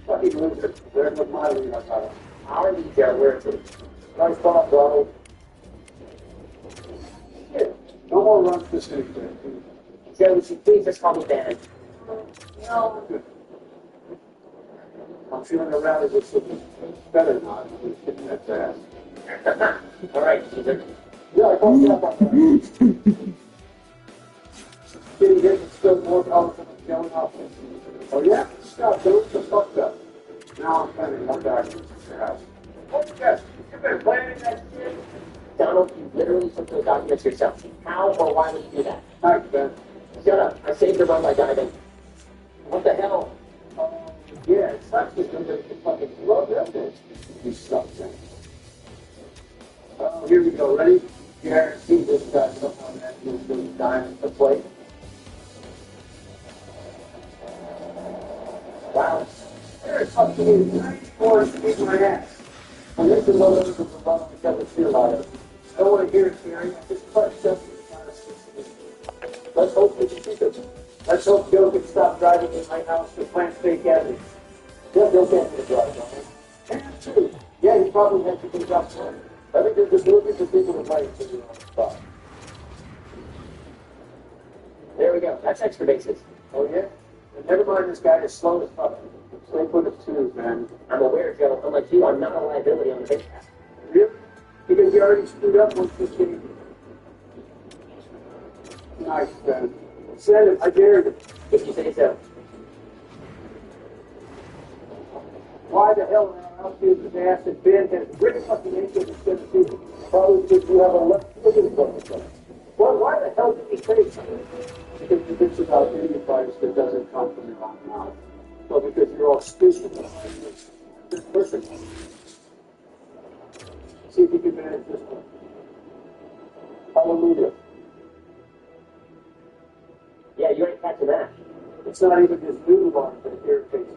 Fucking loser. There's what my lead I got. Our lead, Joe, we're a team. Nice thought, Donald. Shit. No more runs this inning. Joe, would you please just call me Ben? No. I'm feeling around as if it's better not. It's hitting that fast. All right, Caesar. Yeah, I called you up on that. Getting hit is still more powerful than going off. Oh, yeah? Stop, don't the fuck up. Now I'm planning one back to your house. Oh, yes. You've been planning that shit. Donald, you literally took those documents yourself. How or why would you do that? Thanks, Ben. Shut up. I saved the run by diving. What the hell? Yeah, it sucks because they fucking love that. You suck, man. Oh, here we go. Ready? Guarantee this guy's someone that will go diamond to play. Wow. There's fucking 94 to beat my ass. And this is all over from the bottom of the feel about it. I don't want to hear it, Gary. I just touched something. Let's hope that you keep it. Let's hope Joe can stop driving in my house to plant fake evidence. Joe can't be a driver, right? And two. Yeah, he probably has to be dropped home. I think they're just looking for people to fight to do on the spot. There we go. That's extra bases. Oh, yeah? And never mind, this guy is slow as fuck. Stay put as twos, man. I'm aware, Joe. Unlike you, I'm not a liability on the base pass. Really? Because you already screwed up once this game. Nice, Ben. Send it. I dare you. If you say so. Why the hell in our outfield is ass and Ben has great fucking ankles instead of people? Probably because you have a left foot in front of them. Well, why the hell did he say something? Because he thinks about any advice that doesn't come from your own mouth. Well, because you're all stupid. This person. See if you can manage this one. Hallelujah. Yeah, you ain't catching that. It's not even his noodle arm that irritates me.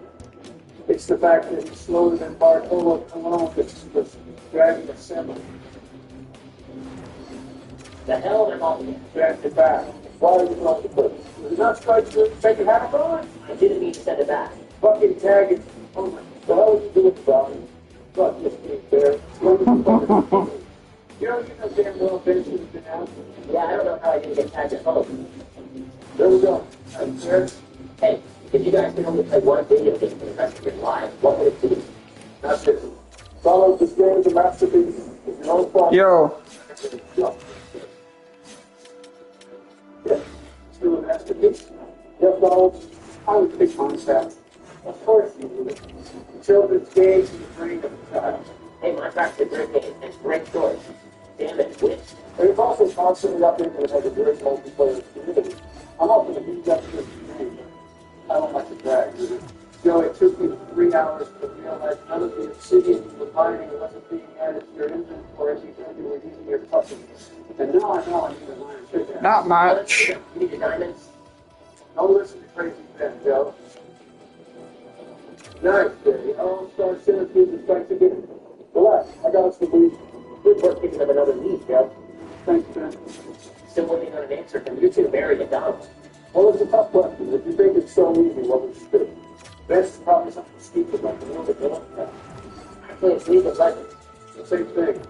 It's the fact that he's slower than Bartolo Colon that's dragging a semi. The hell am I calling you? Back to back. Why are you trying to put it? Was it not strike to take it half on? I didn't mean to send it back. Fucking tag it. Oh my. The hell are you doing about it? Fuck this being fair. You know damn well Benson has been out? Yeah, I don't know how I didn't get tagged at home. There we go. I'm fair. Hey, if you guys can only play one video game for the rest of your lives, what would it be? That's it. Follow this game as a masterpiece. It's your own fault. Yo, Yeah. Still a masterpiece. Yes, Donald. I would pick contact. Of course you would. Children's games in the brain of a child. Hey, my crack's a great game. It's great choice. Damn it, which? And it's also constantly updated with like a great multiplayer community. I'm also going to beat up this game. I don't like to brag, do it. You know, it took me 3 hours to realize none of the obsidian you were mining wasn't being added to your inventory because you were using your fucking. And now I know I need to learn to figure not much. You need your diamonds? Don't listen to crazy Ben, Joe. Nice, Daddy. All-Star Syracuse strikes again. Relax. I got us the lead. Good work picking up another lead, Joe. Thanks, Ben. Still waiting on an answer from you two, Barry and Donald. Well, it's a tough question. If you think it's so easy, what would you do? Best probably something stupid like the one that don't have. Actually, it's League of Legends. The same thing.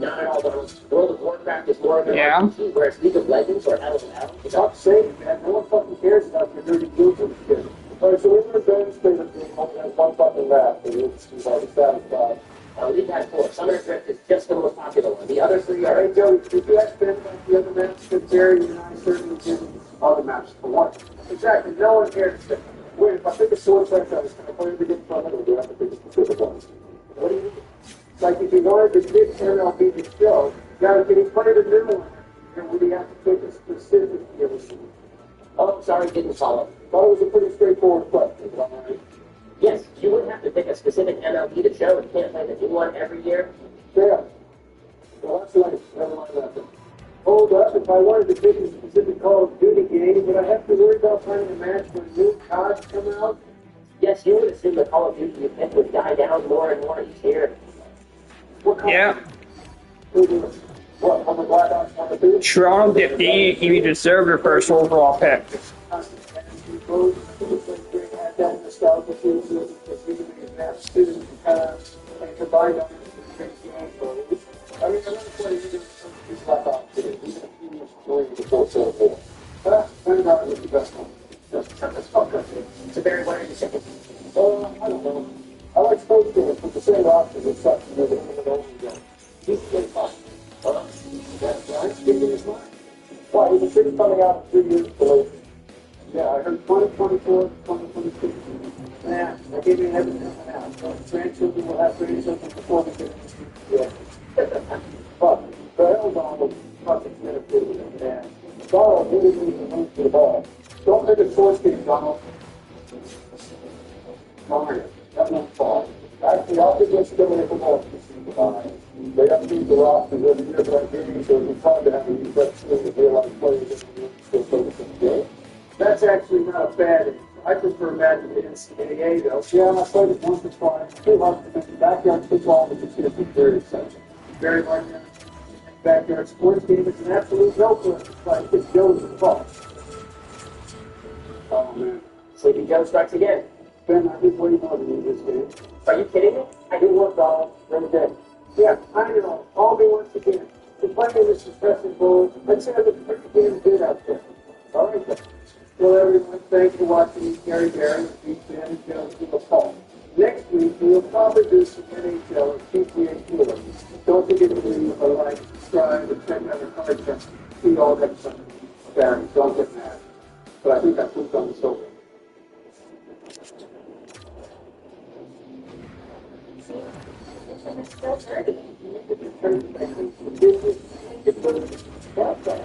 Not at all, Donald. World of Warcraft is more of an Yeah. RPG, whereas League of Legends or LOL is Stop saying that. No one fucking cares about your dirty children shit. Alright, so we're going to demonstrate that only has one fucking map, and it's already satisfied. League has 4. Summoner Drift is just the most popular one. The other 3 are... Alright, Joey, did you ask Ben about the other maps? Because Jerry and I certainly didn't. Other maps for what? Exactly, no one cares. Wait, if I pick a sword franchise, can I play to get from it, or do I have to pick a specific one? What do you mean? Like, if you wanted to pick MLB to show, now, can you play the new one? Or would you have to pick a specific DLC? Oh, I'm sorry, didn't follow. Thought it was a pretty straightforward question, is that right? Yes, you wouldn't have to pick a specific MLB to show. You can't play the new one every year. Yeah. Well, that's right. Never mind that. Hold up, if I wanted to pick a specific Call of Duty game, would I have to worry about playing a match when new cards come out? Yes, you would assume the Call of Duty you pick would die down more and more each year. What kind Yeah. What, on the Black Ops 1 and 2? Toronto did you deserve your first overall pick. That nostalgia feels because we can match students and combine them to create game modes. I mean, I'm not playing either of Black Ops 2, even if you use 3 before Civil War. Vanguard was the best one. That's fucked up. It's a very what are you saying? I don't know. I like sports games, but the same options as such, you know, the only game. He's really fun. That's right, speaking his mind. Why, is the city coming out in 3 years below? Yeah, I heard 2024, 2026. Yeah, I gave you everything out. So grandchildren will have grandchildren before we get yeah. But the hell Donald fucking benefit with that. Donald really needs to move to the ball. Don't pick a sports game, Donald. Mario, that one's ball. Actually, I'll think let's go in the ball. They update the rosters every year, but I give you, so it's hard to have a new prep team to realize players still focus on the game. That's actually not bad. I prefer that to the NCAA, though. Yeah, I played it once or twice. 200 because backyard football is considered very exceptional. Very much backyard sports game is an absolute no-brainer. It's like it's Joe's fault. Oh, man. Sleepy Joe strikes again. Ben, I did way more than you this game. Are you kidding me? I did work, Donald. Really good. Yeah, I know. Call me once again. The playing is suppressing bulls. Let's have a pretty damn good out there. All right, then. Well, everyone, thanks for watching Gary Barry and Pete Ben and Joe to the fall. Next week, we'll probably do some NHL and PGA Tour. Don't forget to leave a like, subscribe, and check out our content. See you all next time. Barry, don't get mad. But I think I put on the sofa. It's still dirty.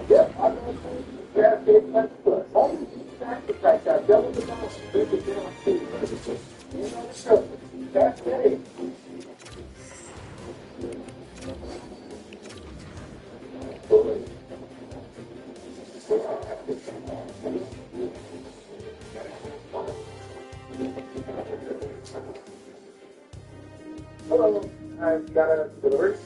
Yeah, I'm going to grab it much plus. All you sacrifice out, double the dollar, break it down to you know the show. That's it. Hello, I've got a delivery.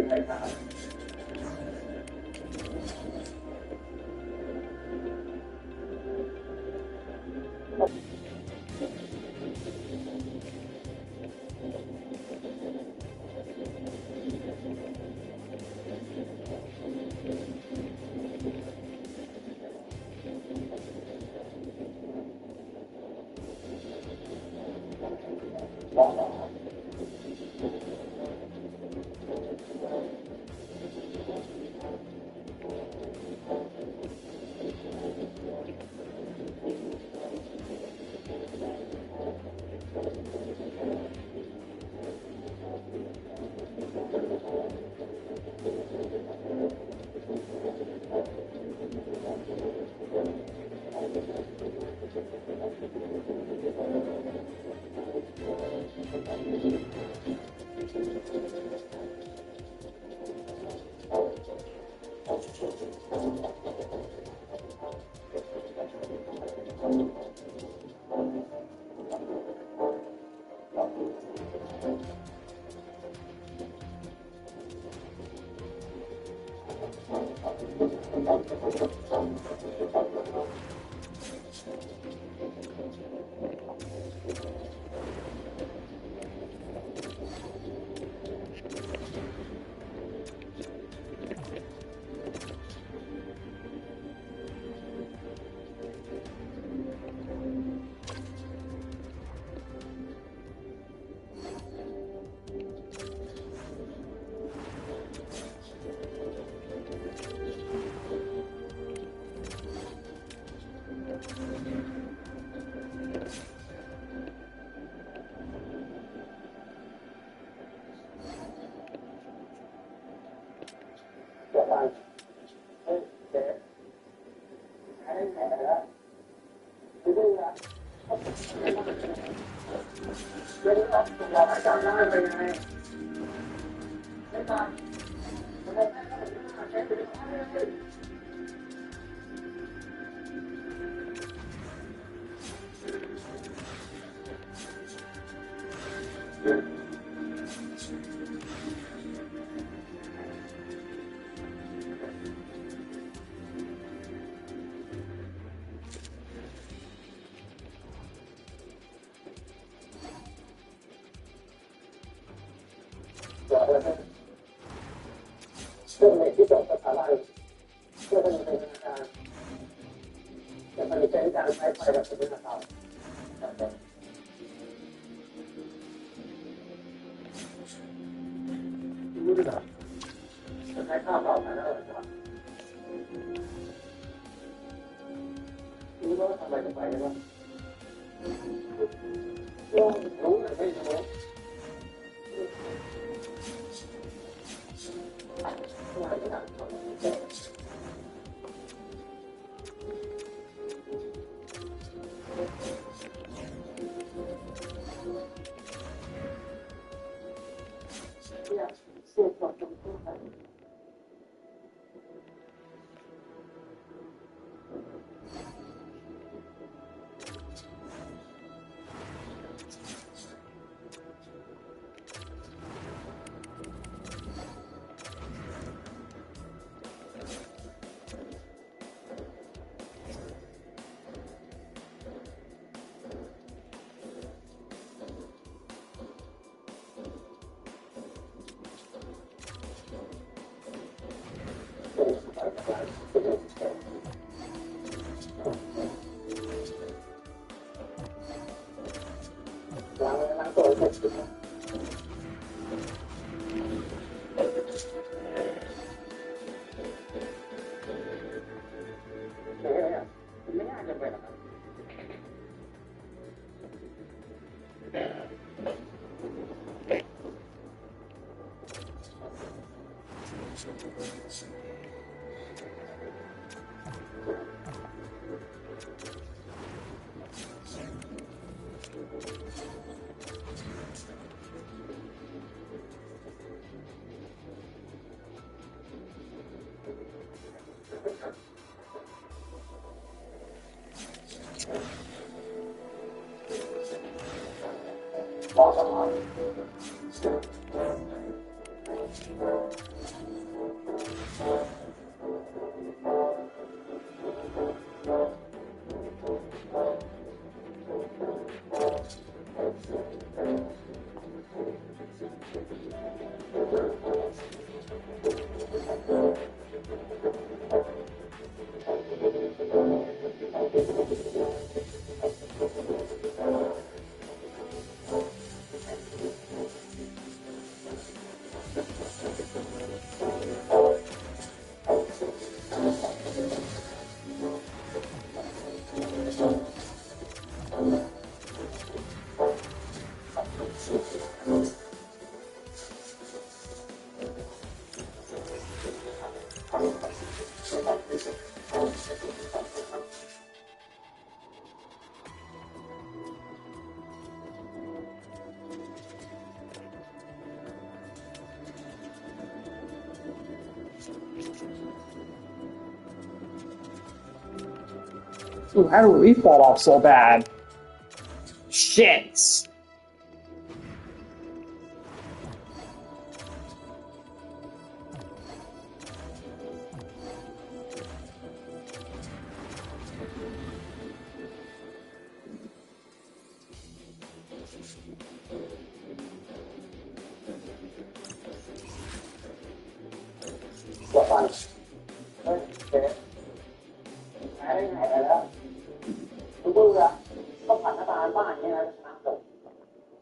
right now. Ooh, how did we fall off so bad? Shit. What fun? Okay. Đấy, này là đó. Tôi vui ra. Không phải nó tàn ba anh nha.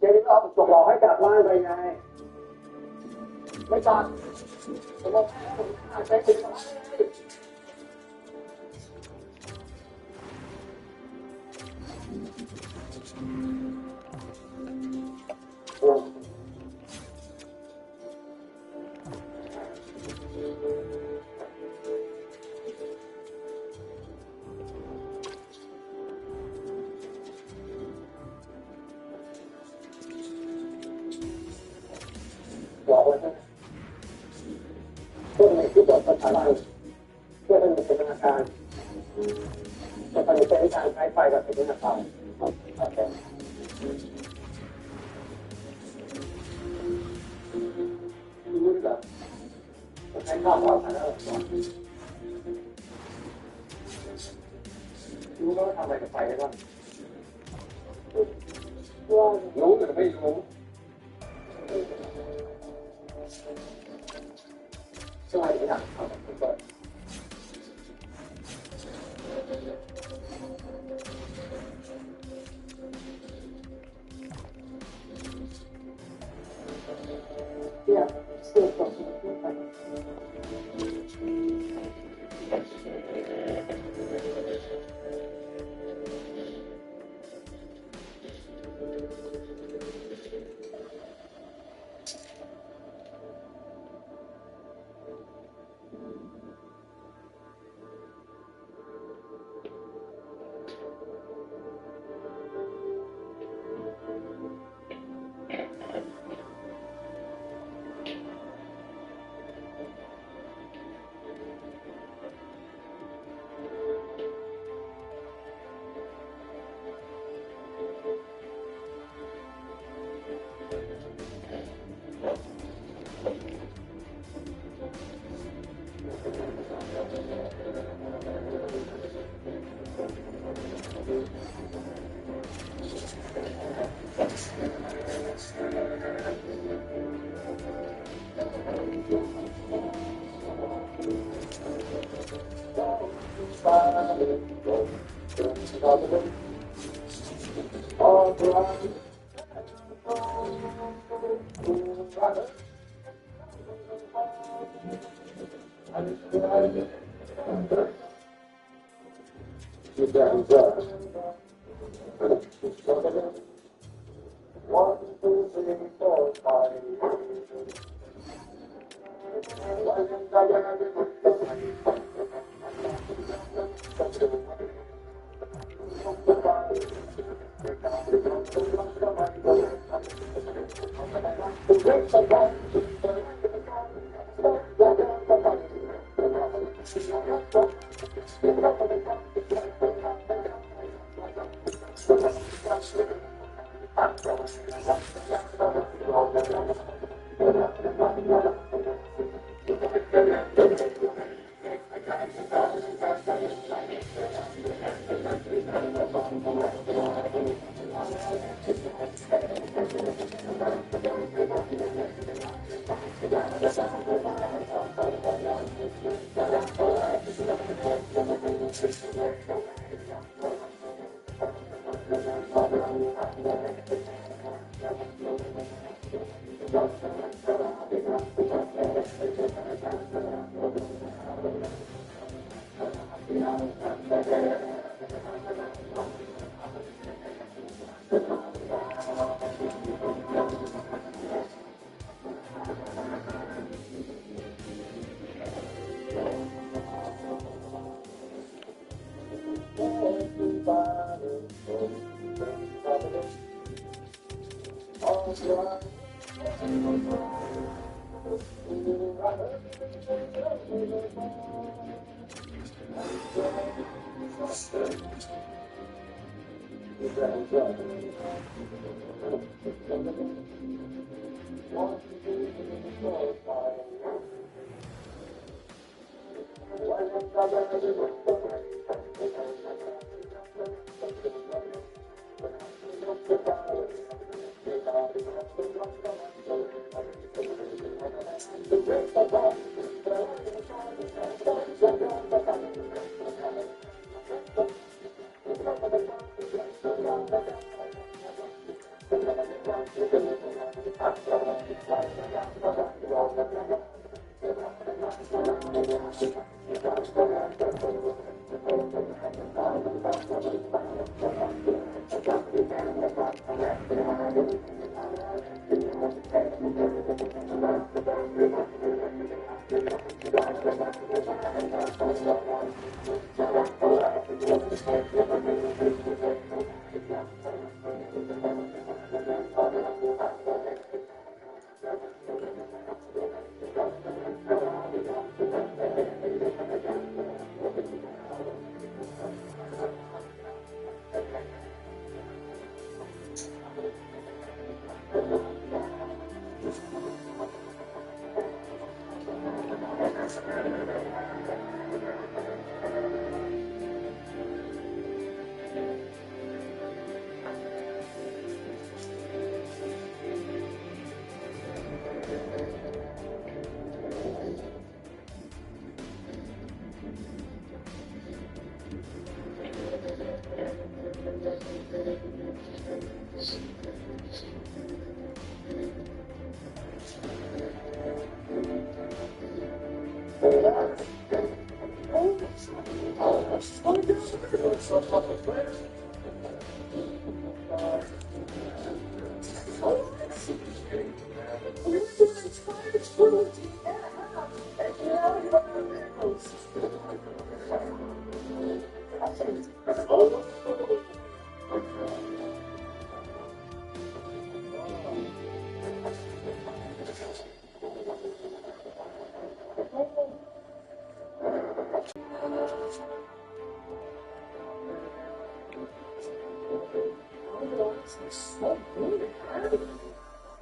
Chế đến đó chụp lòให้กลับบ้านไปไงไม่ตัดผมบอกให้ใช้ถึงตรงนี้บอกเลยนะพวกนี้ที่จดประชาชนเพื่อให้มีเป็นธนาคารจะผลิตเป็นการใช้ไฟแบบเป็นธนาคารโอเครู้เหรอใช้ข้าวของอะไรรู้ว่าทำอะไรกับไฟได้บ้างรู้หรือไม่รู้ช่วยไม่ได้เอาไปเปิดเนี่ยเสียบกับที่ไป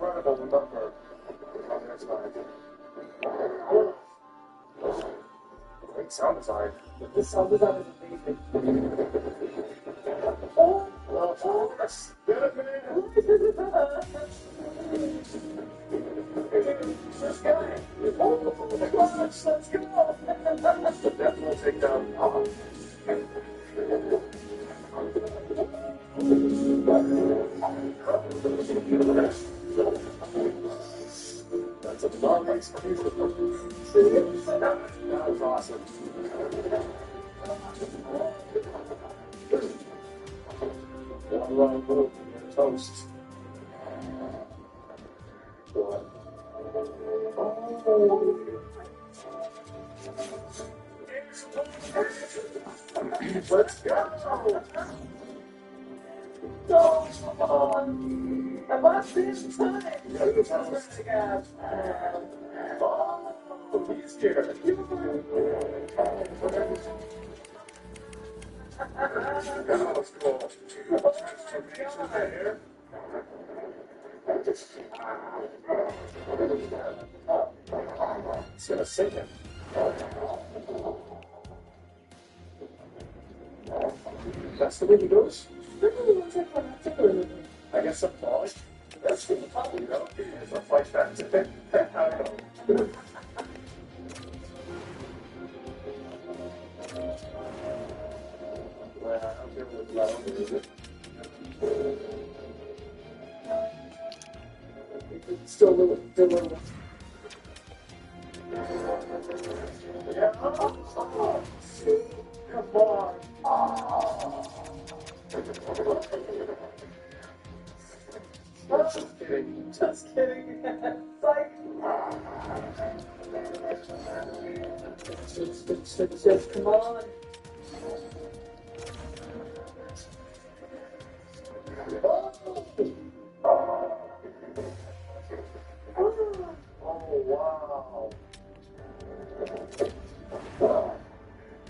Incredible number on their side. Great sound design. This sound design is amazing. Well, Thomas, get it, man. This guy. Oh my gosh, let's go. Definitely take down Tom. That's a long execution. That was awesome. One wrong move, you're toast. Let's go! Oh, come on! I must this time! Oh, he's here. That was cool. Transformation there. It's gonna sing it. That's the way he goes. I guess I'm polished. That's the problem, you know. It's a fight back to it. I don't know. Well, I'm here with loud music. Still a little. Yeah. Oh, come on. Just kidding. Just kidding. Psych. Just come on. Oh, wow.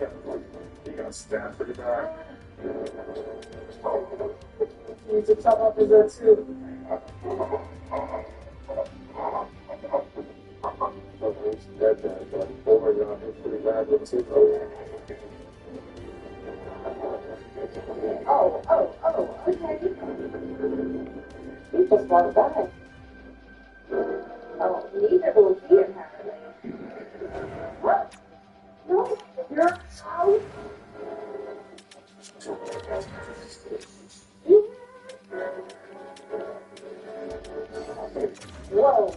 Yeah, you got stabbed pretty bad. You need to top up his own too. Okay. You just want to die. Oh, neither will he apparently. What? No, you're out. Whoa.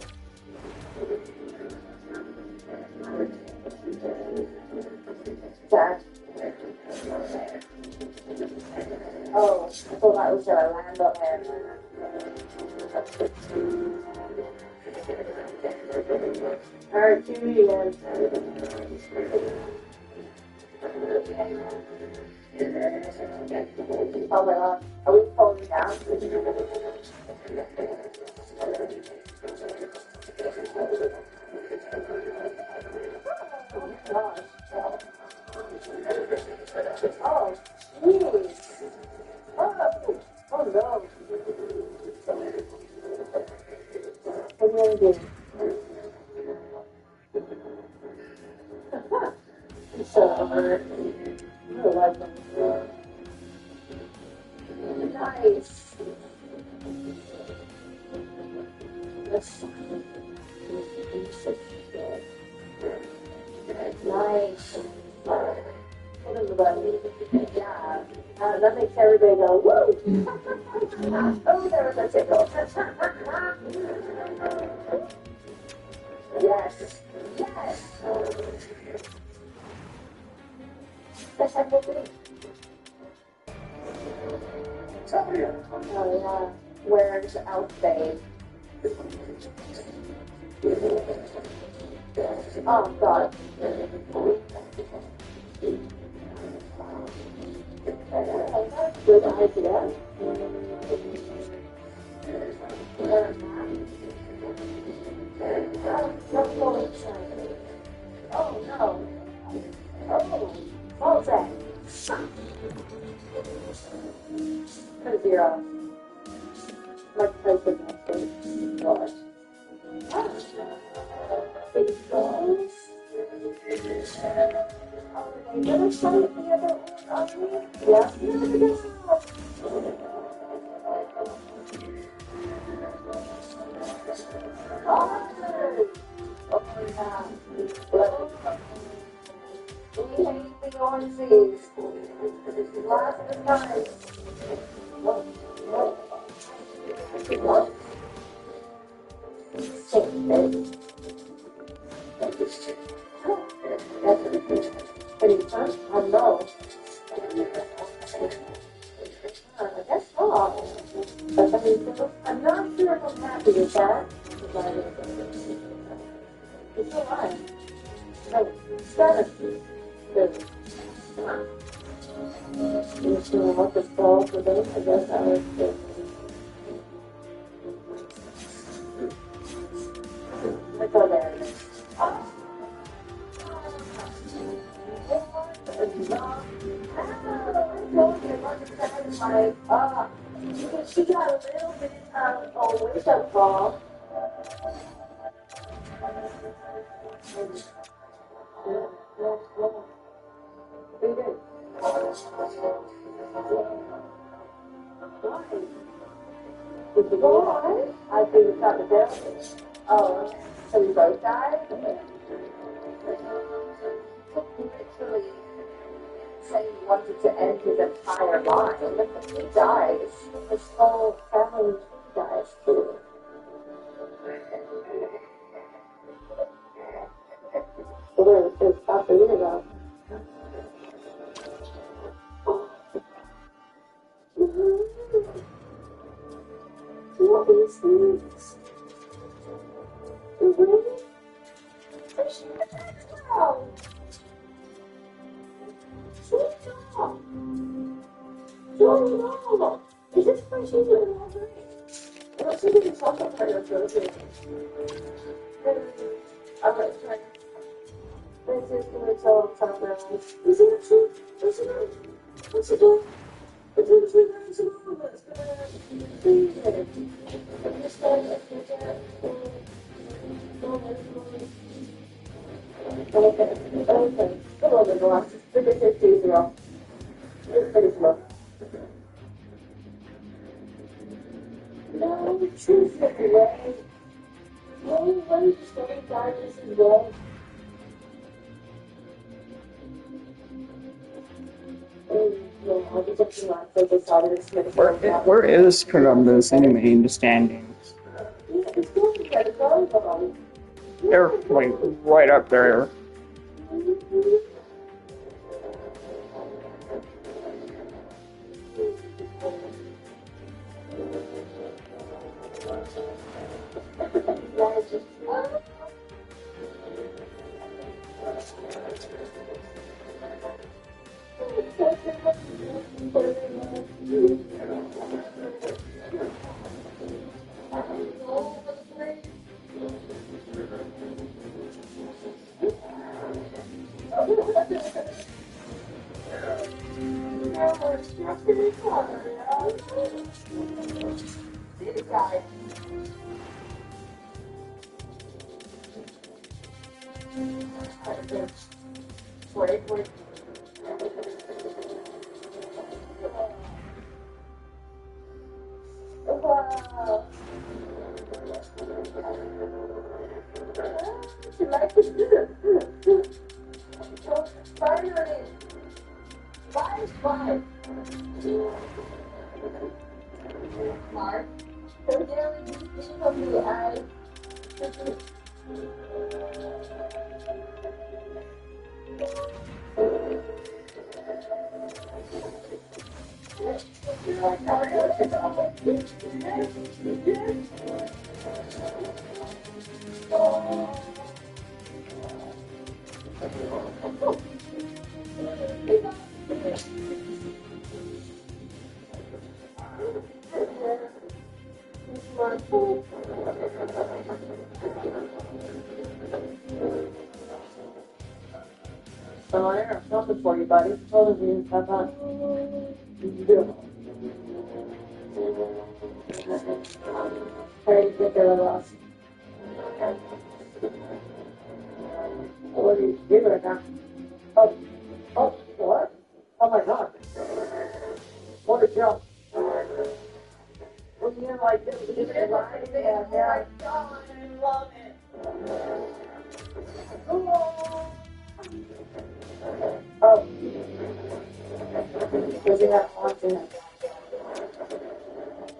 Dad. Oh, I thought that was gonna land on him. Alright, two mediums. Oh my god, are we falling down? Oh gosh. Oh, jeez. Oh no. What do you want to do? So, you like them. Nice. Yes. Nice. What is the button? Yeah. That makes everybody go, woo! Oh, there was a tickle. Yes. Yes. The heck will be? Oh, yeah. Where's Outfade? Oh, God. Good idea. Oh, no. Oh, Balzac. Put a zero. Like place with my face. Gosh. Big balls. Oh, they never tried the other one on me? Yeah. Oh, yeah. We hate the Aussies. Last of the time. I know. I guess not. I'm not sure if I'm happy with that. It's so high. No, 7. Good. You're just gonna let this fall for this? I guess I was good. Let's go there. Oh. She got a little bit of a wake-up call. Pretty good. Why? Did you go on? I think it's not the devil. Oh, so we both died? Literally said he wanted to end his entire life. He dies. His whole family dies too. So there's stuff to read about. What is this? Fish in the background. No. Is this fish in the water? I don't see the social part of it. Okay, try. This is the result of the. Is it a true? Is it a? What's it doing? It's a true. Okay. Come on, little boss. Look at 50 zero. It's pretty slow. No, truth way. No way to stay darkness as well. Where is Columbus anyway in the standings? They're like right up there. So I have something for you, buddy. Hold on, bye-bye. How do you get there, lost? What do you do right now? Oh, what? Oh my God. What a jump. What do you like this? You did like it, yeah. I love it. Oh. Does it have haunting?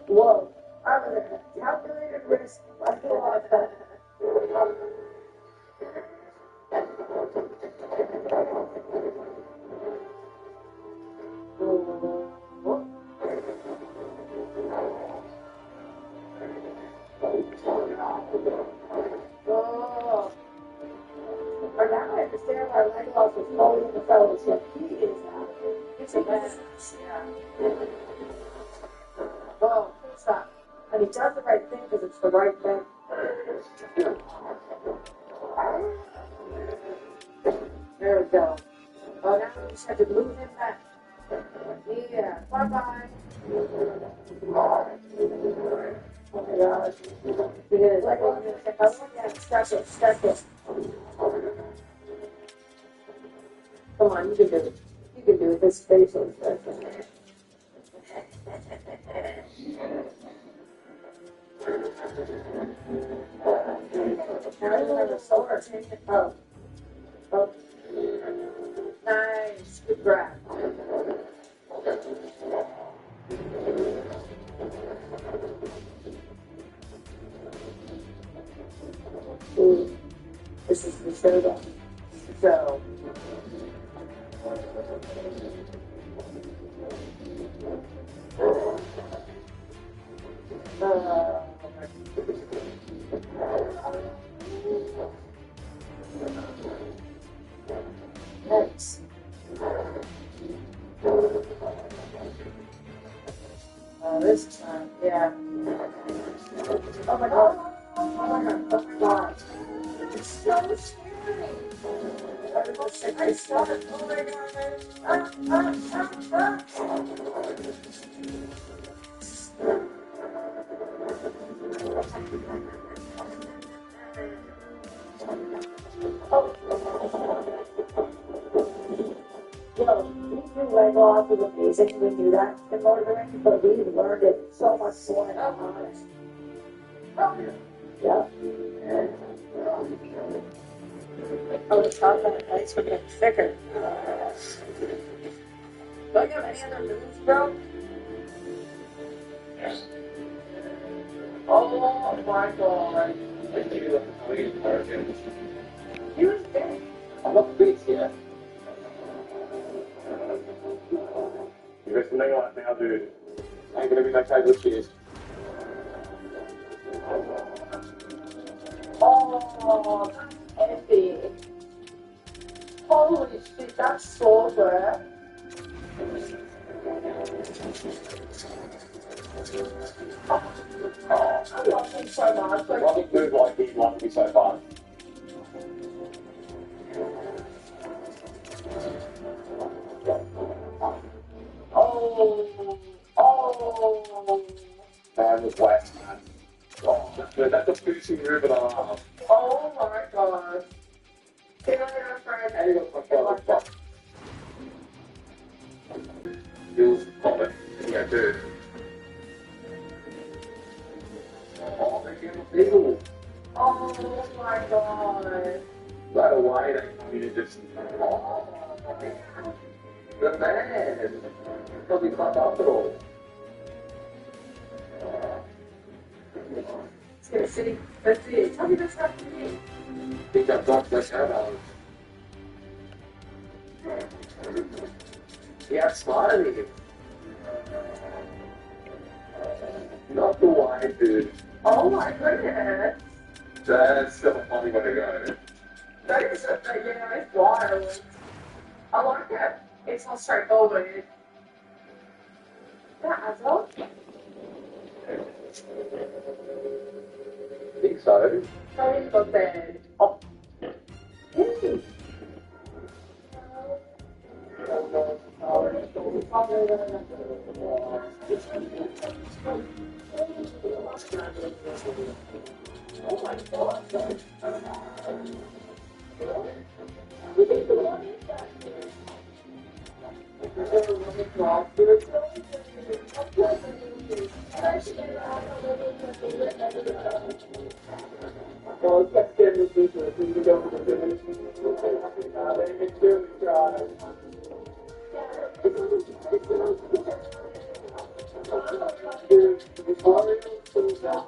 Whoa. I'm gonna calculated risk. I feel like that. Or now I understand why Langloss is holding the fellowship. He is not. It's a mess. Yeah. Whoa, stop. And he does the right thing because it's the right thing. There we go. Oh, now we just have to move him back. Yeah, bye-bye. Oh my gosh. He is like, oh, yeah, stack it. Come on, you can do it. You can do it. This facial expression. Now I remember solar tank. Oh. Nice. Good grab. Ooh. This is the soda. So. Nice. This time, yeah. Oh my God. Oh my God. It's so scary. I saw it. Oh my God. boss was amazing. We knew that in motoring, but we learned it so much more in our lives. Yeah. Oh, the top of that ice would get thicker. Don't you have any other moves, bro? Oh my god. He was big. I'm not big here. You got something like now, dude. Ain't gonna be no table cheers. Oh, that's epic. Holy shit, that's so good. I love him so much. Like, Nothing move like he wants me so far. oh. Man was wet, man. Oh, that's a pushing move and a half. Oh my god. Get on your friend. Hey, you got my phone. Feels common. Yeah, dude. Oh, they give a deal. Oh my god. Right away, they come in and just. Oh, the man. Probably fucked up at all. It's gonna see. Let's see. Tell me this not to me. I think I've got the shadows. He outsmarted him. Not the wine, dude. Oh my goodness. That's the funny way to go. That is a yeah, it's wild. I like it. It's not straightforward. That adds up. I think so. Sorry, got bed. Oh. Hey. Oh my god. Well, let's get into this business. We can go for the finish. They can really try. Dude, the Mario pulls out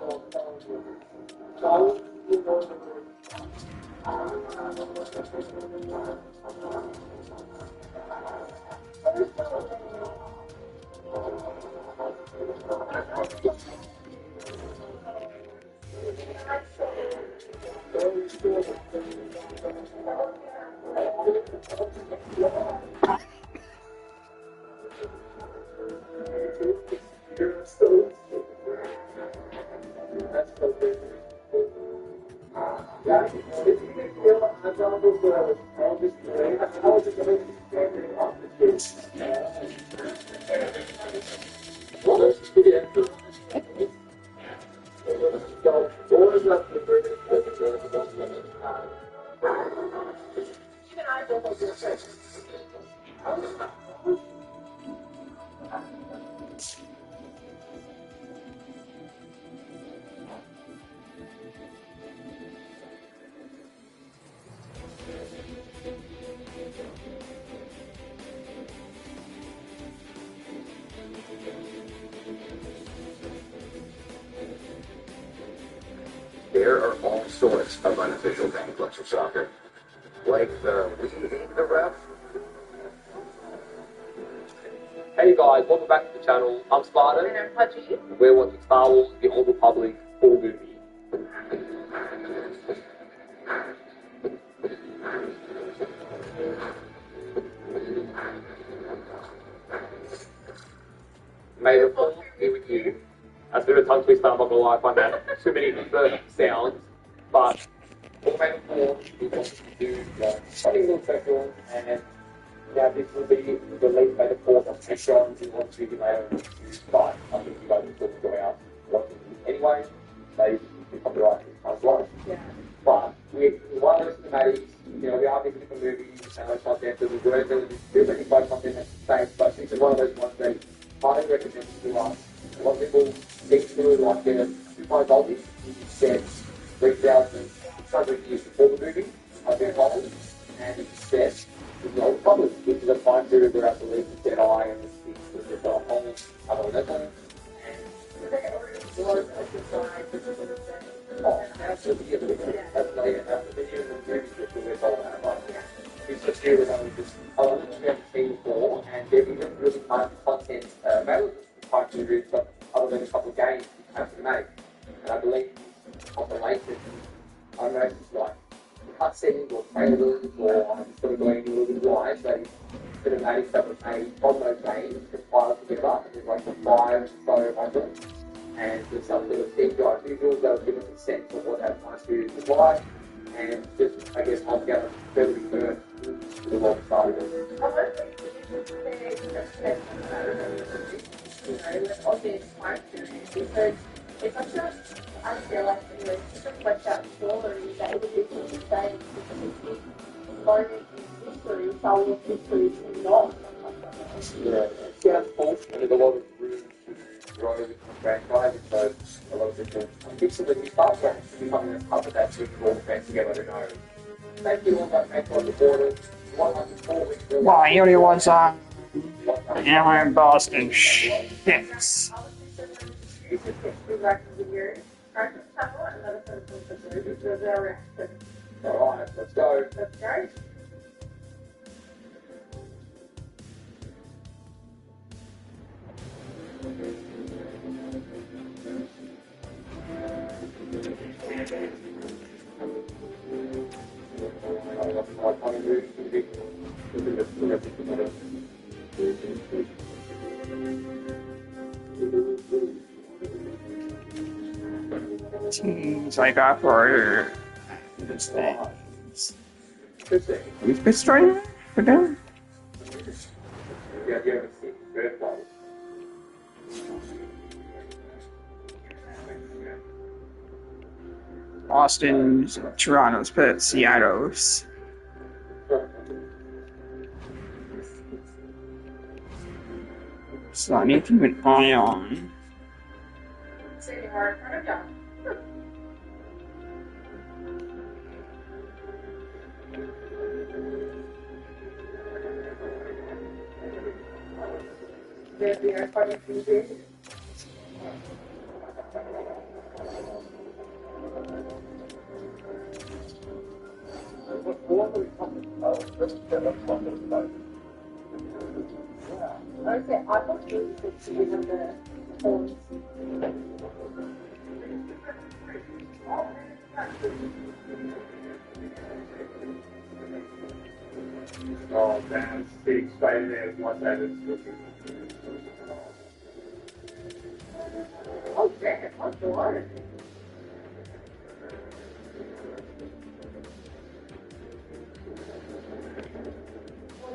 There are all sorts of unofficial gameplays of soccer, like the ref. Hey guys, welcome back to the channel. I'm Spartan. And I'm Pudgy. We're watching Star Wars: The Old Republic full movie. May the force be with you. That's a bit of a tongue twister, I'm not gonna lie, I find that too many bird sounds, but what may the force be wanting to do something a little special, and now this will be released by the 4th of April. We want to give our reviews, but I think you guys will still enjoy out watching this anyway. They do copyright this kind of well. Yeah. But we want to listen to Maddie's, we are making different movies and content, so we're going to do many content at the same, but this is one of those ones that highly recommend to us. A lot of people think through like a 2.5 voltage, you set 3,600 years before the movie, I've been told, and it's set with the old covers, which is a time period where I believe the Jedi and the Sith was just a whole other level. Oh, absolutely. That's like after the years of movies that we're told about, like, it's just here that I was just, I literally haven't seen before, and there isn't really much content available for time periods, but other than a couple of games you have to make. And I believe on the latest, I don't know if it's like cutscenes or trailers or I'm sort of going a little bit wide, they sort of made stuff with a from those games, compiled together, and there's like the 5 so of them. And there's some little CGI visuals that will give us a sense of what that time period was like, and just, I guess, I'll get a fairly good to the long side of it. I wonder if you could say that with all these smart theories, because it's such a, I feel like anyway, it's such a fleshed out story that it would be so exciting to keep learning history, following history, and not. Yeah, it sounds cool, and there's a lot of room to grow with the franchise, so a lot of different bits of the new stuff, but becoming a part of that to all the fans together, who knows. Thank you all that make on the border. 104 weeks. Why, he only was on in Boston. Shits. Alright, let's go. That's great. Teams I got for this thing. We've been starting for them. Yeah, you see, birthday. Boston's, Toronto's, but Seattle's. So I need to keep an eye on. Sitting right in front of you. There's the airport TV. Okay, I thought you could see them the phones. Oh, damn, Steve staying there as much as it's Oh, damn, what's the water?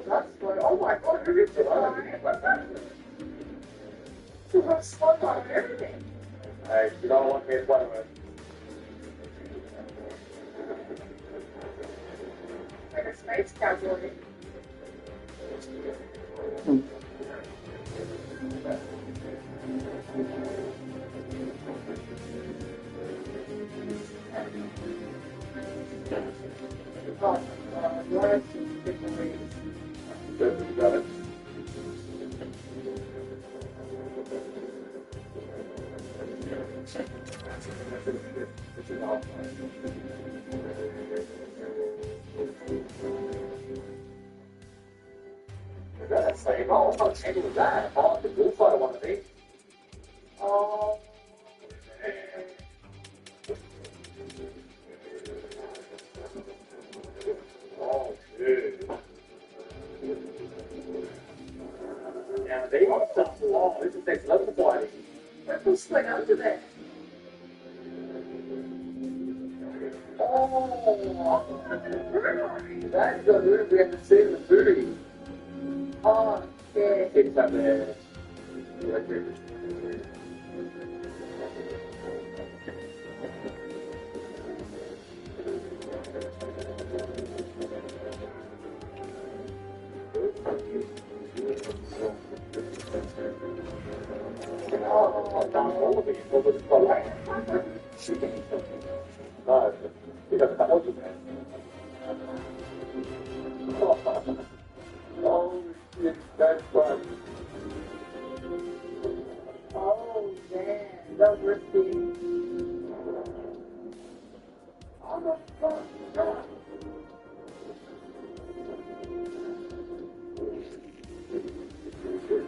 That's good. Oh my god, you're just too much slug on everything. Hey, you don't want me to play with. Like a space cowboy. Got it. That's like, oh, I'm not happy with that. Oh, the bullfighter one of these. Oh, oh, dude. Now, they want stuff. Oh, this is next level fighting. What was going on to that? Oh, that's the move we have to see in the movie. Oh, shit. It's up there. Electric. all of it. What was it called? No, because that wasn't it. Oh, shit, that's funny. Oh, man. That was risky.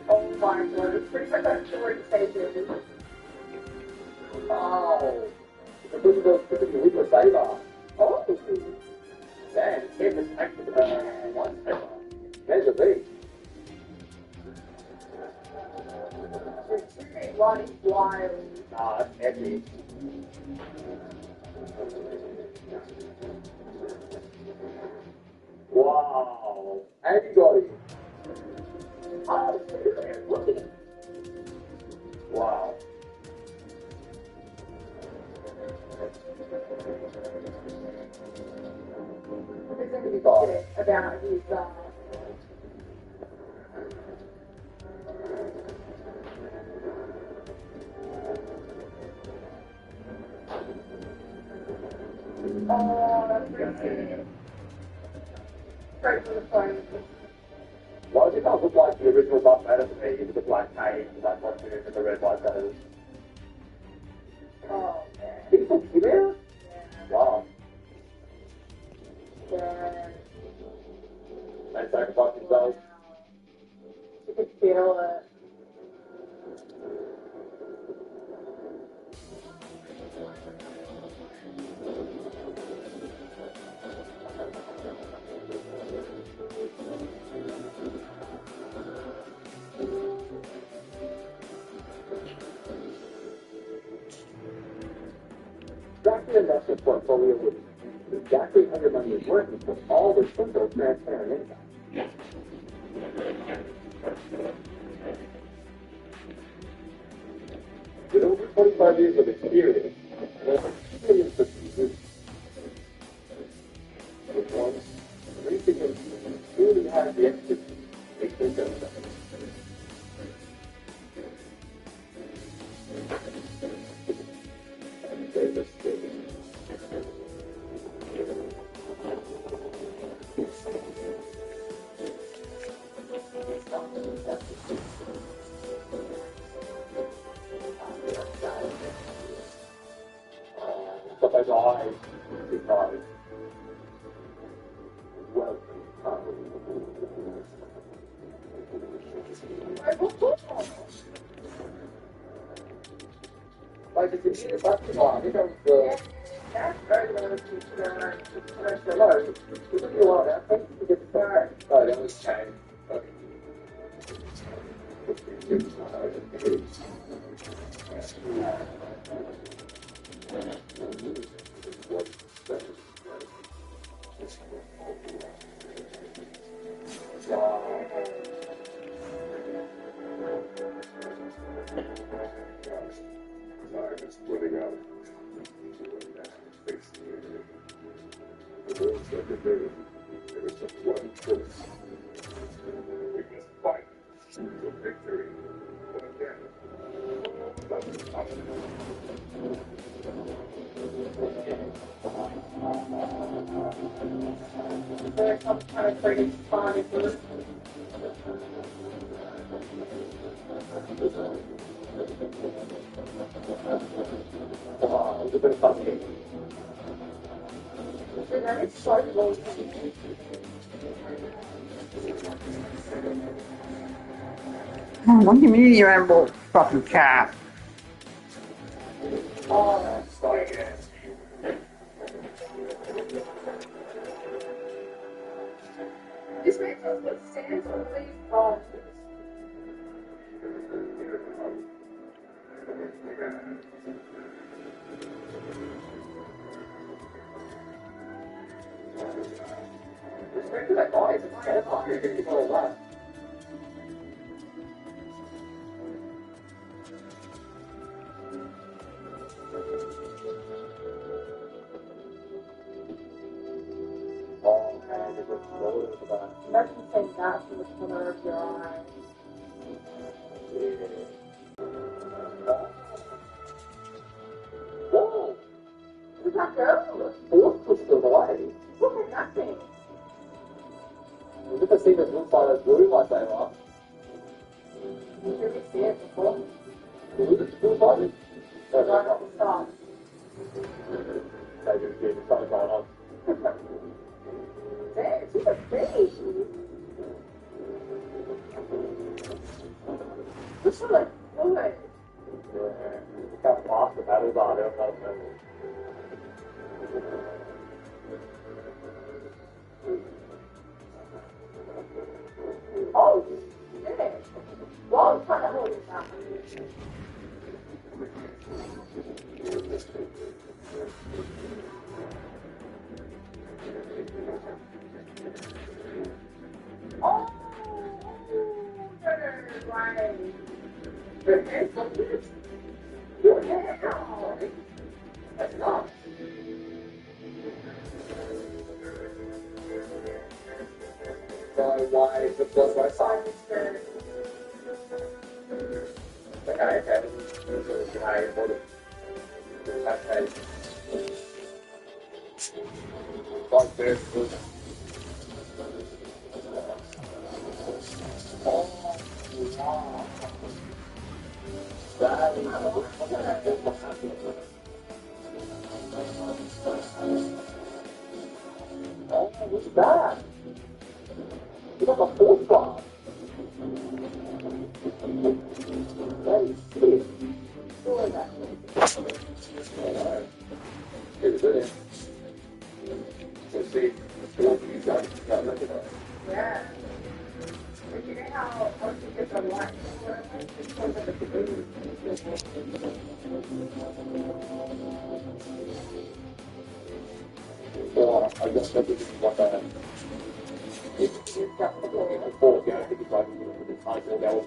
Oh my god, it's pretty much that short stages. Wow. It's a pretty weaker saver. Oh, man, it's getting this active one saver. There's a beat. Ronnie's wild. Nah, that's epic. Wow. And you got it. Oh, look at him. Wow. There's going to be shit about his, oh, that's pretty cute. Straight from the phone. Why does it not look like the original Buff Matter to me with the black paint and that one with the red white colors? Oh, man. Did he put Kim out? Yeah. Wow. Yeah. They sacrificed themselves. You could feel it. Drafting investment portfolio would exactly how your money is working for all the simple, transparent income. With over 25 years of experience, and over 2 million procedures, which ones recently truly have the expertise to make this done. But those eyes, because welcome. Like it's a computer basketball, it comes That's very low to hello. It took you a while now. Thank you for getting started. Oh, that was changed. Okay. Sorry, just splitting out. The rules that they did, it was just one choice. We must fight for victory. But again, that's possible. There's some kind of pretty spot in this. Wow, it was a bit of fun. And then it's so low. What do you mean you have fucking cat? Oh, Like it. this man knows what stands on these boxes. Respect to that guy, it's a terrifying. You're going to go left. Oh, man, there's a load of that. Imagine saying that from the corner of your eye. Yeah. that go? Force pushed them away. Look at nothing. You get to see the blue side of blue lightsaber. Did we see it before? Blue side? Right at the start. Maybe it's getting something going on. There, she's a fish. This is like good. Yeah. Look how fast the battles are. They're not Oh, shit. Well, try to hold it down. Oh, right. Yeah. That's not. So why the plus right side? Okay, okay. I bought it. Okay. Like this. Oh, wow. That is oh, what's that? It's like a horse bar. That is sick. What is that? It's good. Let's see. You got look at that. Yeah. But you know how once you get the light, it's sort of a food. Or I guess maybe this is what that. It's got a four, yeah, I think it's like it's nice and well.